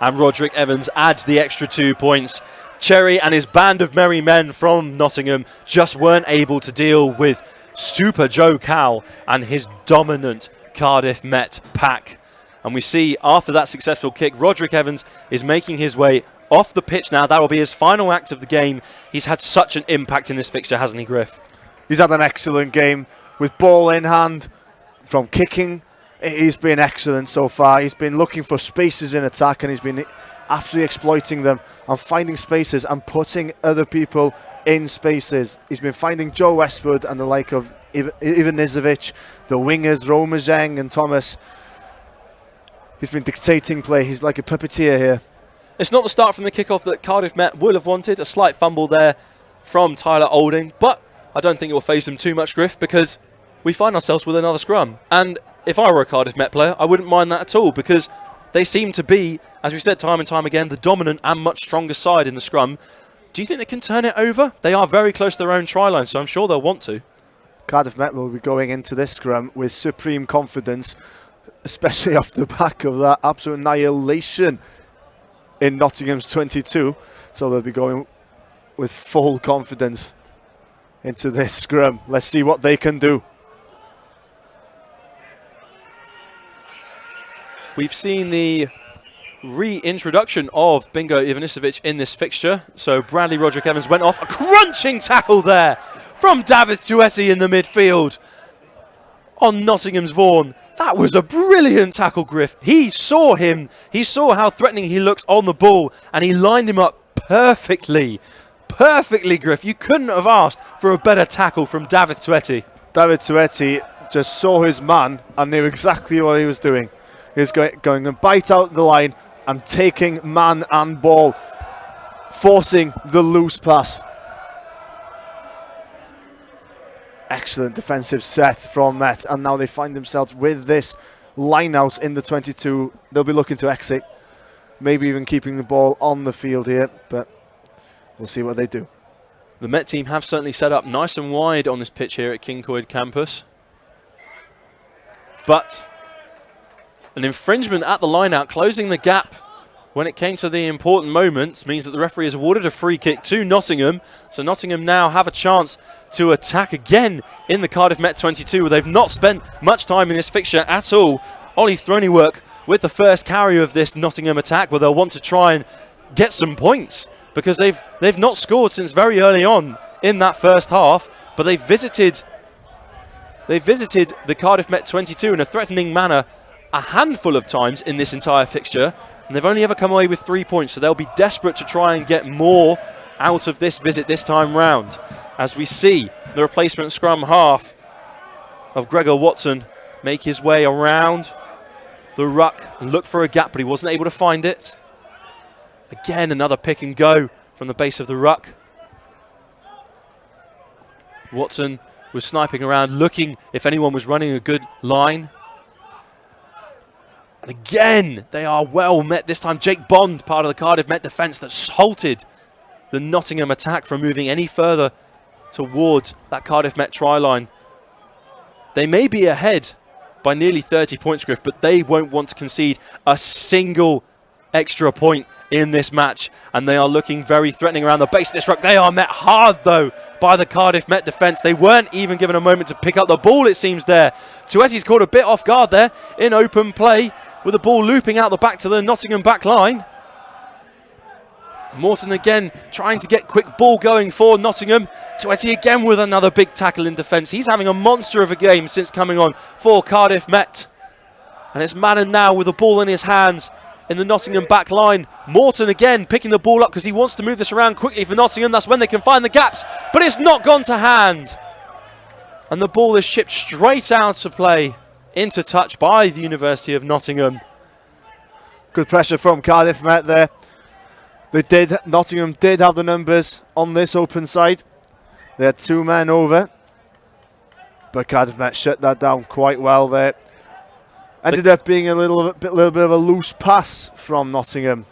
And Roderick Evans adds the extra 2 points. Cherry and his band of merry men from Nottingham just weren't able to deal with Super Joe Cowell and his dominant Cardiff Met pack. And we see after that successful kick, Roderick Evans is making his way off the pitch now. That will be his final act of the game. He's had such an impact in this fixture, hasn't he, Griff? He's had an excellent game with ball in hand from kicking. He's been excellent so far. He's been looking for spaces in attack, and he's been absolutely exploiting them and finding spaces and putting other people in spaces. He's been finding Joe Westwood and the like of Ivanisevic, the wingers, Romazeng and Thomas. He's been dictating play. He's like a puppeteer here. It's not the start from the kickoff that Cardiff Met would have wanted. A slight fumble there from Tyler Olding, but I don't think it will faze them too much, Griff, because we find ourselves with another scrum. And if I were a Cardiff Met player, I wouldn't mind that at all, because they seem to be, as we said time and time again, the dominant and much stronger side in the scrum. Do you think they can turn it over? They are very close to their own try line, so I'm sure they'll want to. Cardiff Met will be going into this scrum with supreme confidence, especially off the back of that absolute annihilation in Nottingham's 22. So they'll be going with full confidence into this scrum. Let's see what they can do. We've seen the reintroduction of Bingo Ivanisevic in this fixture. So Bradley Roderick Evans went off. A crunching tackle there from David Tueti in the midfield on Nottingham's Vaughan. That was a brilliant tackle, Griff. He saw him. He saw how threatening he looked on the ball, and he lined him up perfectly. Perfectly, Griff. You couldn't have asked for a better tackle from David Tueti. David Tueti just saw his man and knew exactly what he was doing. He was going to bite out the line and taking man and ball, forcing the loose pass. Excellent defensive set from Met, and now they find themselves with this line out in the 22. They'll be looking to exit, maybe even keeping the ball on the field here, but we'll see what they do. The Met team have certainly set up nice and wide on this pitch here at Kincoid campus, but an infringement at the line out, closing the gap when it came to the important moments, means that the referee has awarded a free kick to Nottingham. So Nottingham now have a chance to attack again in the Cardiff Met 22, where they've not spent much time in this fixture at all. Ollie Throneywork with the first carry of this Nottingham attack, where they'll want to try and get some points, because they've not scored since very early on in that first half, but they've visited the Cardiff Met 22 in a threatening manner a handful of times in this entire fixture, and they've only ever come away with 3 points, so they'll be desperate to try and get more out of this visit this time round. As we see the replacement scrum half of Gregor Watson make his way around the ruck and look for a gap, but he wasn't able to find it. Again, another pick and go from the base of the ruck. Watson was sniping around, looking if anyone was running a good line. And again, they are well met this time. Jake Bond, part of the Cardiff Met defence, that's halted the Nottingham attack from moving any further towards that Cardiff Met try line. They may be ahead by nearly 30 points, Griff, but they won't want to concede a single extra point in this match, and they are looking very threatening around the base of this ruck. They are met hard, though, by the Cardiff Met defence. They weren't even given a moment to pick up the ball, it seems, there. Tueti's caught a bit off guard there in open play, with the ball looping out the back to the Nottingham back line. Morton again trying to get quick ball going for Nottingham. Tueti again with another big tackle in defence. He's having a monster of a game since coming on for Cardiff Met. And it's Madden now with the ball in his hands in the Nottingham back line. Morton again picking the ball up because he wants to move this around quickly for Nottingham. That's when they can find the gaps, but it's not gone to hand. And the ball is shipped straight out of play into touch by the University of Nottingham. Good pressure from Cardiff Met there. Nottingham did have the numbers on this open side. They had 2 men over, but Cardiff Met shut that down quite well there. Ended up being a little bit of a loose pass from Nottingham.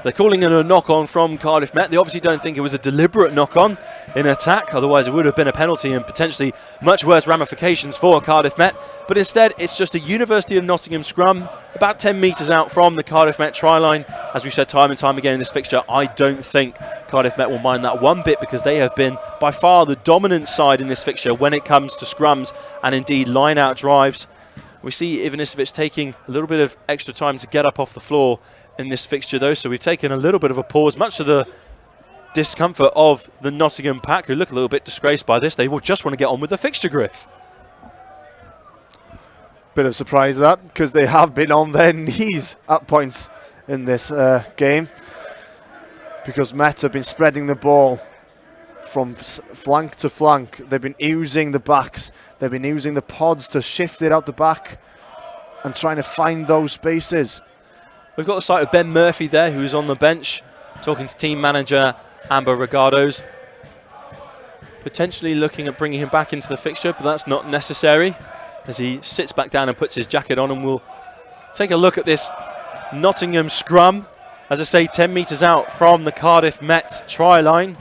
They're calling it a knock-on from Cardiff Met. They obviously don't think it was a deliberate knock-on in attack, otherwise it would have been a penalty and potentially much worse ramifications for Cardiff Met. But instead, it's just a University of Nottingham scrum, about 10 metres out from the Cardiff Met try line. As we've said time and time again in this fixture, I don't think Cardiff Met will mind that one bit, because they have been by far the dominant side in this fixture when it comes to scrums and indeed line-out drives. We see Ivanisevic taking a little bit of extra time to get up off the floor in this fixture though, so we've taken a little bit of a pause, much to the discomfort of the Nottingham pack, who look a little bit disgraced by this. They will just want to get on with the fixture, Griff. Bit of surprise that, because they have been on their knees at points in this game, because Met have been spreading the ball from flank to flank. They've been using the backs, they've been using the pods to shift it out the back and trying to find those spaces. We've got the sight of Ben Murphy there, who's on the bench, talking to team manager Amber Regados. Potentially looking at bringing him back into the fixture, but that's not necessary, as he sits back down and puts his jacket on, and we'll take a look at this Nottingham scrum. As I say, 10 metres out from the Cardiff Met try line,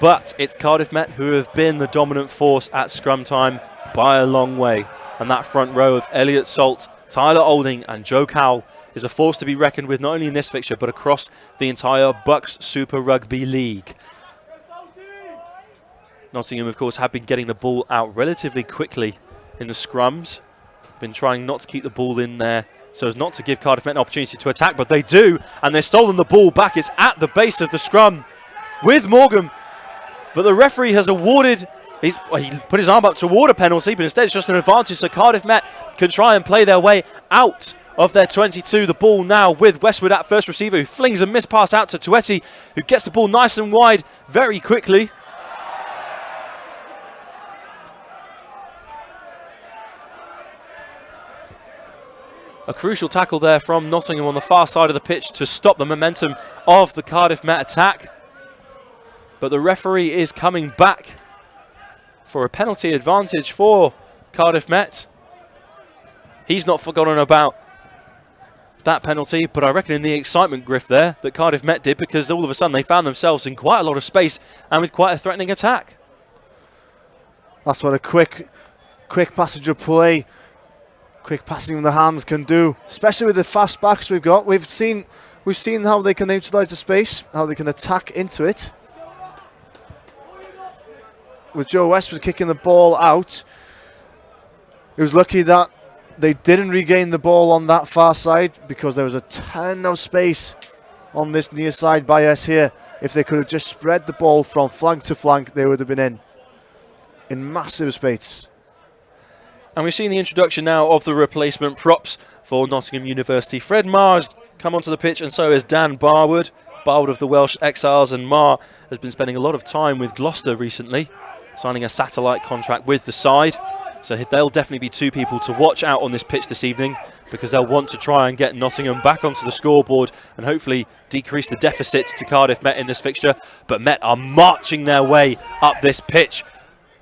but it's Cardiff Met who have been the dominant force at scrum time by a long way. And that front row of Elliot Salt, Tyler Olding and Joe Cowell is a force to be reckoned with, not only in this fixture but across the entire BUCS Super Rugby League. Nottingham, of course, have been getting the ball out relatively quickly in the scrums. Been trying not to keep the ball in there so as not to give Cardiff Met an opportunity to attack, but they do, and they've stolen the ball back. It's at the base of the scrum with Morgan, but the referee has awarded, he put his arm up to award a penalty, but instead it's just an advantage, so Cardiff Met can try and play their way out of their 22. The ball now with Westwood at first receiver, who flings a missed pass out to Tueti, who gets the ball nice and wide very quickly. A crucial tackle there from Nottingham on the far side of the pitch to stop the momentum of the Cardiff Met attack. But the referee is coming back for a penalty advantage for Cardiff Met. He's not forgotten about that penalty, but I reckon in the excitement, Griff, there, that Cardiff Met did, because all of a sudden they found themselves in quite a lot of space and with quite a threatening attack. That's what a quick passage of play, quick passing in the hands can do, especially with the fast backs we've got. We've seen how they can utilise the space, how they can attack into it. With Joe Westwood kicking the ball out, he was lucky that they didn't regain the ball on that far side, because there was a ton of space on this near side by us here. If they could have just spread the ball from flank to flank, they would have been in massive space. And we've seen the introduction now of the replacement props for Nottingham University. Fred Marr has come onto the pitch, and so has Dan Barwood. Barwood of the Welsh Exiles, and Marr has been spending a lot of time with Gloucester recently, signing a satellite contract with the side. So they'll definitely be two people to watch out on this pitch this evening, because they'll want to try and get Nottingham back onto the scoreboard and hopefully decrease the deficits to Cardiff Met in this fixture. But Met are marching their way up this pitch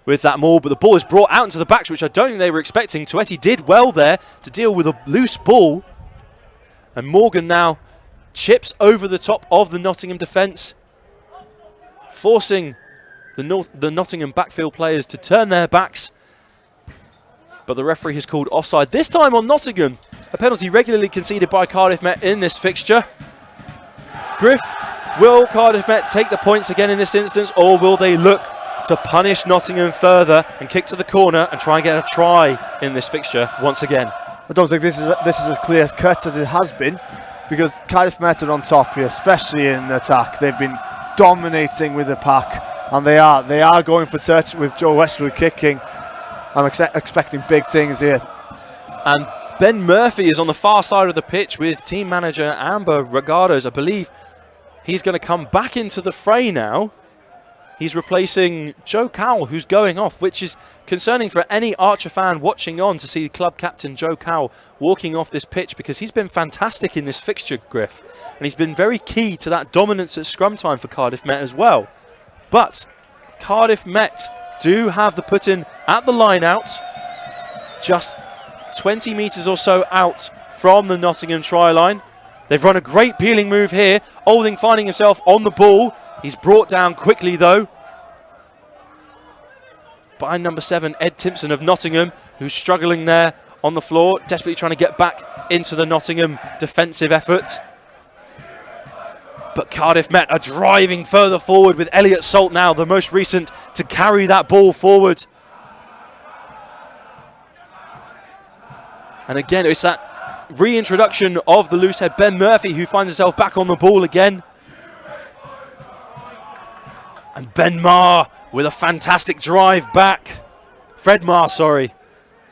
with that maul, but the ball is brought out into the backs, which I don't think they were expecting. Tueti did well there to deal with a loose ball, and Morgan now chips over the top of the Nottingham defence, forcing the Nottingham backfield players to turn their backs. But the referee has called offside, this time on Nottingham, a penalty regularly conceded by Cardiff Met in this fixture. Griff, will Cardiff Met take the points again in this instance, or will they look to punish Nottingham further and kick to the corner and try and get a try in this fixture once again? I don't think this is as clear cut as it has been, because Cardiff Met are on top here, especially in attack. They've been dominating with the pack, and they are going for touch with Joe Westwood kicking. I'm expecting big things here. And Ben Murphy is on the far side of the pitch with team manager Amber Regados. I believe he's going to come back into the fray now. He's replacing Joe Cowell, who's going off, which is concerning for any Archer fan watching on to see club captain Joe Cowell walking off this pitch, because he's been fantastic in this fixture, Griff. And he's been very key to that dominance at scrum time for Cardiff Met as well. But Cardiff Met do have the put-in at the line-out, just 20 metres or so out from the Nottingham try line. They've run a great peeling move here. Olding finding himself on the ball. He's brought down quickly, though, by number 7, Ed Timpson of Nottingham, who's struggling there on the floor, desperately trying to get back into the Nottingham defensive effort. But Cardiff Met are driving further forward with Elliot Salt now, the most recent, to carry that ball forward. And again, it's that reintroduction of the loose head, Ben Murphy, who finds himself back on the ball again. And Ben Marr with a fantastic drive back. Fred Marr, sorry,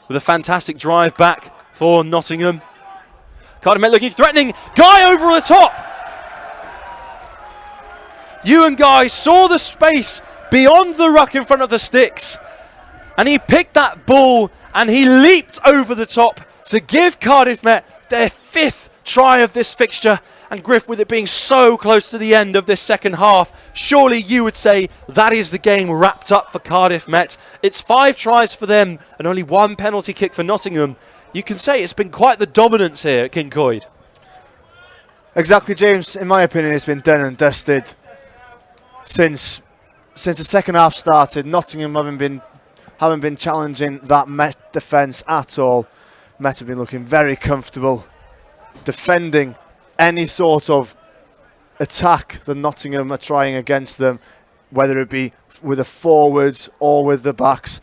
with a fantastic drive back for Nottingham. Cardiff Met looking threatening. Guy over the top. Ewan Guy saw the space beyond the ruck in front of the sticks, and he picked that ball and he leaped over the top to give Cardiff Met their 5th try of this fixture. And Griff, with it being so close to the end of this second half, surely you would say that is the game wrapped up for Cardiff Met. It's 5 tries for them and only 1 penalty kick for Nottingham. You can say it's been quite the dominance here at King Coyd. Exactly, James. In my opinion, it's been done and dusted since the second half started. Nottingham haven't been challenging that Met defence at all. Met have been looking very comfortable defending any sort of attack that Nottingham are trying against them, whether it be with the forwards or with the backs.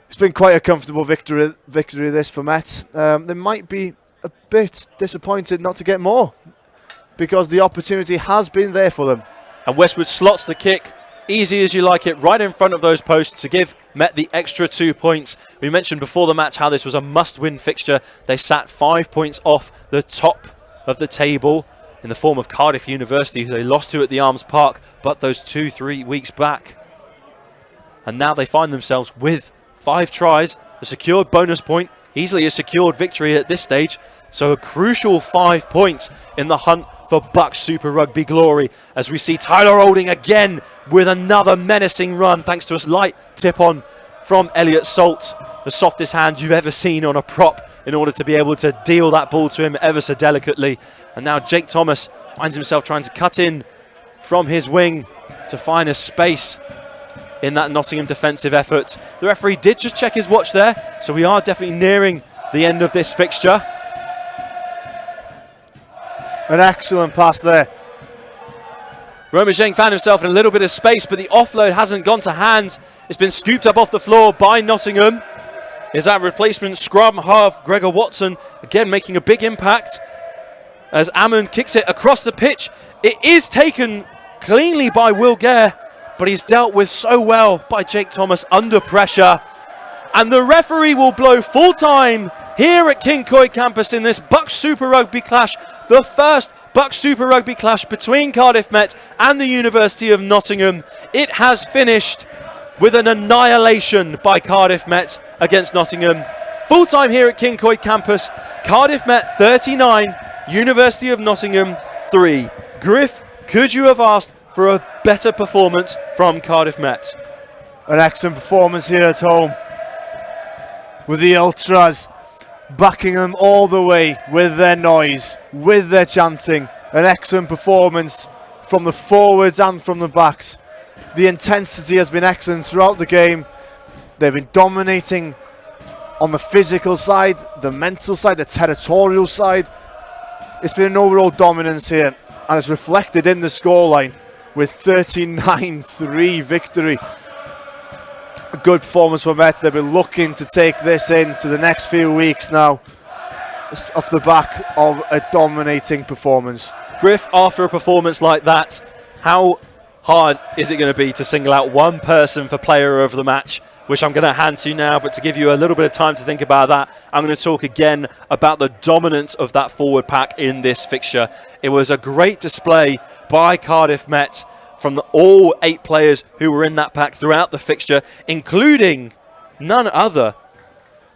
It's been quite a comfortable victory this for Met. They might be a bit disappointed not to get more, because the opportunity has been there for them. And Westwood slots the kick, easy as you like it, right in front of those posts to give Met the extra 2 points. We mentioned before the match how this was a must-win fixture. They sat 5 points off the top of the table in the form of Cardiff University, who they lost to at the Arms Park, but those 2-3 weeks back. And now they find themselves with 5 tries, a secured bonus point, easily a secured victory at this stage. So a crucial 5 points in the hunt for BUCS Super Rugby glory, as we see Tyler Olding again with another menacing run, thanks to a light tip-on from Elliot Salt, the softest hand you've ever seen on a prop, in order to be able to deal that ball to him ever so delicately. And now Jake Thomas finds himself trying to cut in from his wing to find a space in that Nottingham defensive effort. The referee did just check his watch there, so we are definitely nearing the end of this fixture. An excellent pass there. Roman Zheng found himself in a little bit of space, but the offload hasn't gone to hands. It's been scooped up off the floor by Nottingham. Is that replacement scrum half Gregor Watson, again making a big impact as Ammon kicks it across the pitch. It is taken cleanly by Will Gare, but he's dealt with so well by Jake Thomas under pressure. And the referee will blow full time here at King Coyd campus in this BUCS Super Rugby clash, the first BUCS Super Rugby clash between Cardiff Met and the University of Nottingham. It has finished with an annihilation by Cardiff Met against Nottingham. Full time here at King Coyd campus, Cardiff Met 39, University of Nottingham 3. Griff, could you have asked for a better performance from Cardiff Met? An excellent performance here at home, with the Ultras backing them all the way with their noise, with their chanting. An excellent performance from the forwards and from the backs. The intensity has been excellent throughout the game. They've been dominating on the physical side, the mental side, the territorial side. It's been an overall dominance here, and it's reflected in the scoreline with 39-3 victory. A good performance for Met. They've been looking to take this into the next few weeks now, off the back of a dominating performance. Griff, after a performance like that, how hard is it going to be to single out one person for player of the match, which I'm going to hand to you now, but to give you a little bit of time to think about that, I'm going to talk again about the dominance of that forward pack in this fixture. It was a great display by Cardiff Met, from all 8 players who were in that pack throughout the fixture, including none other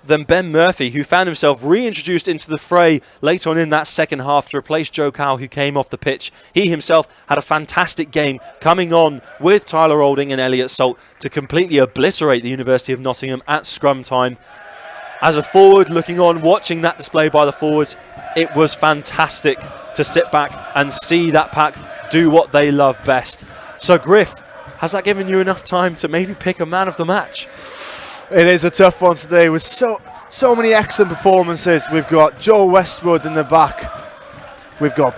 than Ben Murphy, who found himself reintroduced into the fray late on in that second half to replace Joe Cowell, who came off the pitch. He himself had a fantastic game, coming on with Tyler Olding and Elliot Salt to completely obliterate the University of Nottingham at scrum time. As a forward, looking on, watching that display by the forwards, it was fantastic to sit back and see that pack do what they love best. So Griff, has that given you enough time to maybe pick a man of the match? It is a tough one today with so many excellent performances. We've got Joe Westwood in the back. We've got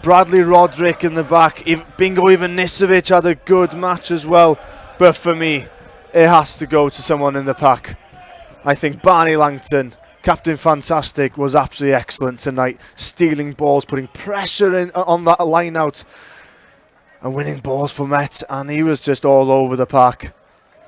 Bradley Roderick in the back. Bingo Ivanisevic had a good match as well. But for me, it has to go to someone in the pack. I think Barney Langton, Captain Fantastic, was absolutely excellent tonight. Stealing balls, putting pressure in on that line out and winning balls for Met. And he was just all over the park,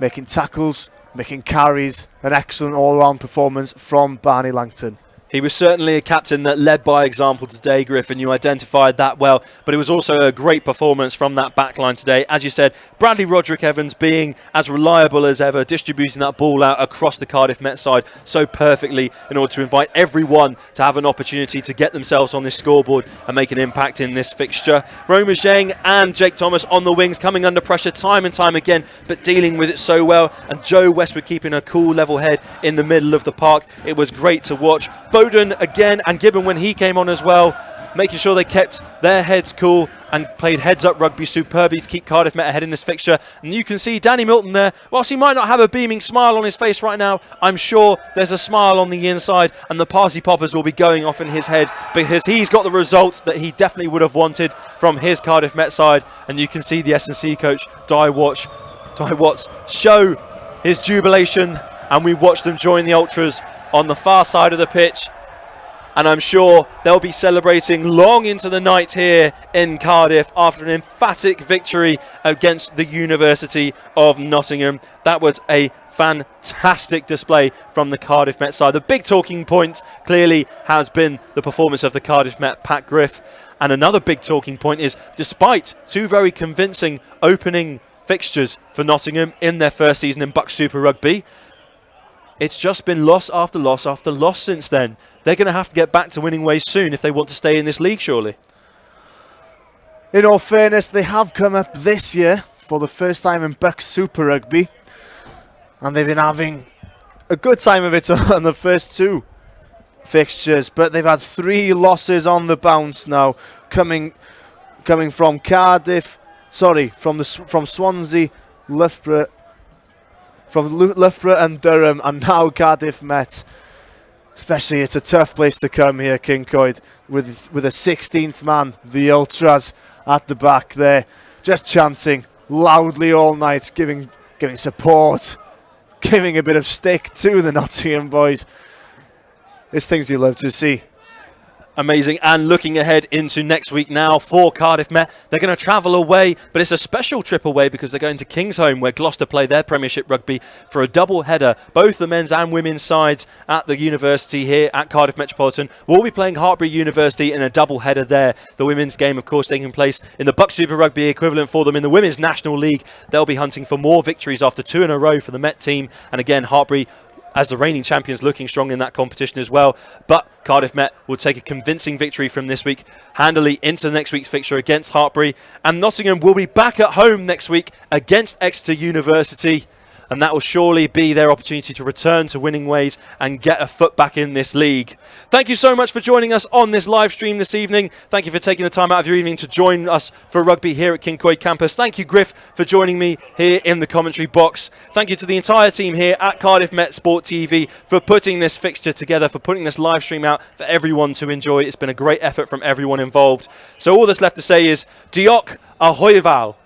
making tackles, making carries. An excellent all-round performance from Barney Langton. He was certainly a captain that led by example today, Griff, and you identified that well. But it was also a great performance from that backline today. As you said, Bradley Roderick Evans being as reliable as ever, distributing that ball out across the Cardiff Met side so perfectly in order to invite everyone to have an opportunity to get themselves on this scoreboard and make an impact in this fixture. Roma Zheng and Jake Thomas on the wings, coming under pressure time and time again, but dealing with it so well. And Joe Westwood keeping a cool, level head in the middle of the park. It was great to watch. Bowden again, and Gibbon when he came on as well, making sure they kept their heads cool and played heads-up rugby superbly to keep Cardiff Met ahead in this fixture. And you can see Danny Milton there. Whilst he might not have a beaming smile on his face right now, I'm sure there's a smile on the inside, and the party poppers will be going off in his head because he's got the result that he definitely would have wanted from his Cardiff Met side. And you can see the S&C coach, Di Watts, show his jubilation, and we watch them join the Ultras on the far side of the pitch. And I'm sure they'll be celebrating long into the night here in Cardiff after an emphatic victory against the University of Nottingham. That was a fantastic display from the Cardiff Met side. The big talking point clearly has been the performance of the Cardiff Met pack, Griff. And another big talking point is, despite 2 very convincing opening fixtures for Nottingham in their first season in BUCS Super Rugby, it's just been loss after loss after loss since then. They're going to have to get back to winning ways soon if they want to stay in this league, surely. In all fairness, they have come up this year for the first time in BUCS Super Rugby, and they've been having a good time of it on the first 2 fixtures, but they've had 3 losses on the bounce now, coming from Cardiff, from Swansea, Loughborough, and Durham, and now Cardiff Met. Especially, it's a tough place to come here, Kincoid, with a 16th man, the Ultras, at the back there, just chanting loudly all night, giving support, giving a bit of stick to the Nottingham boys. It's things you love to see. Amazing. And looking ahead into next week now for Cardiff Met, they're going to travel away, but it's a special trip away because they're going to Kingsholm, where Gloucester play their Premiership rugby for a double header. Both the men's and women's sides at the university here at Cardiff Metropolitan will be playing Hartpury University in a double header there. The women's game, of course, taking place in the BUCS Super Rugby equivalent for them in the Women's National League. They'll be hunting for more victories after 2 in a row for the Met team. And again, Hartpury, as the reigning champions, looking strong in that competition as well. But Cardiff Met will take a convincing victory from this week handily into next week's fixture against Hartpury. And Nottingham will be back at home next week against Exeter University. And that will surely be their opportunity to return to winning ways and get a foot back in this league. Thank you so much for joining us on this live stream this evening. Thank you for taking the time out of your evening to join us for rugby here at Kincoid Campus. Thank you, Griff, for joining me here in the commentary box. Thank you to the entire team here at Cardiff Met Sport TV for putting this fixture together, for putting this live stream out for everyone to enjoy. It's been a great effort from everyone involved. So all that's left to say is, Diolch a Hwyval.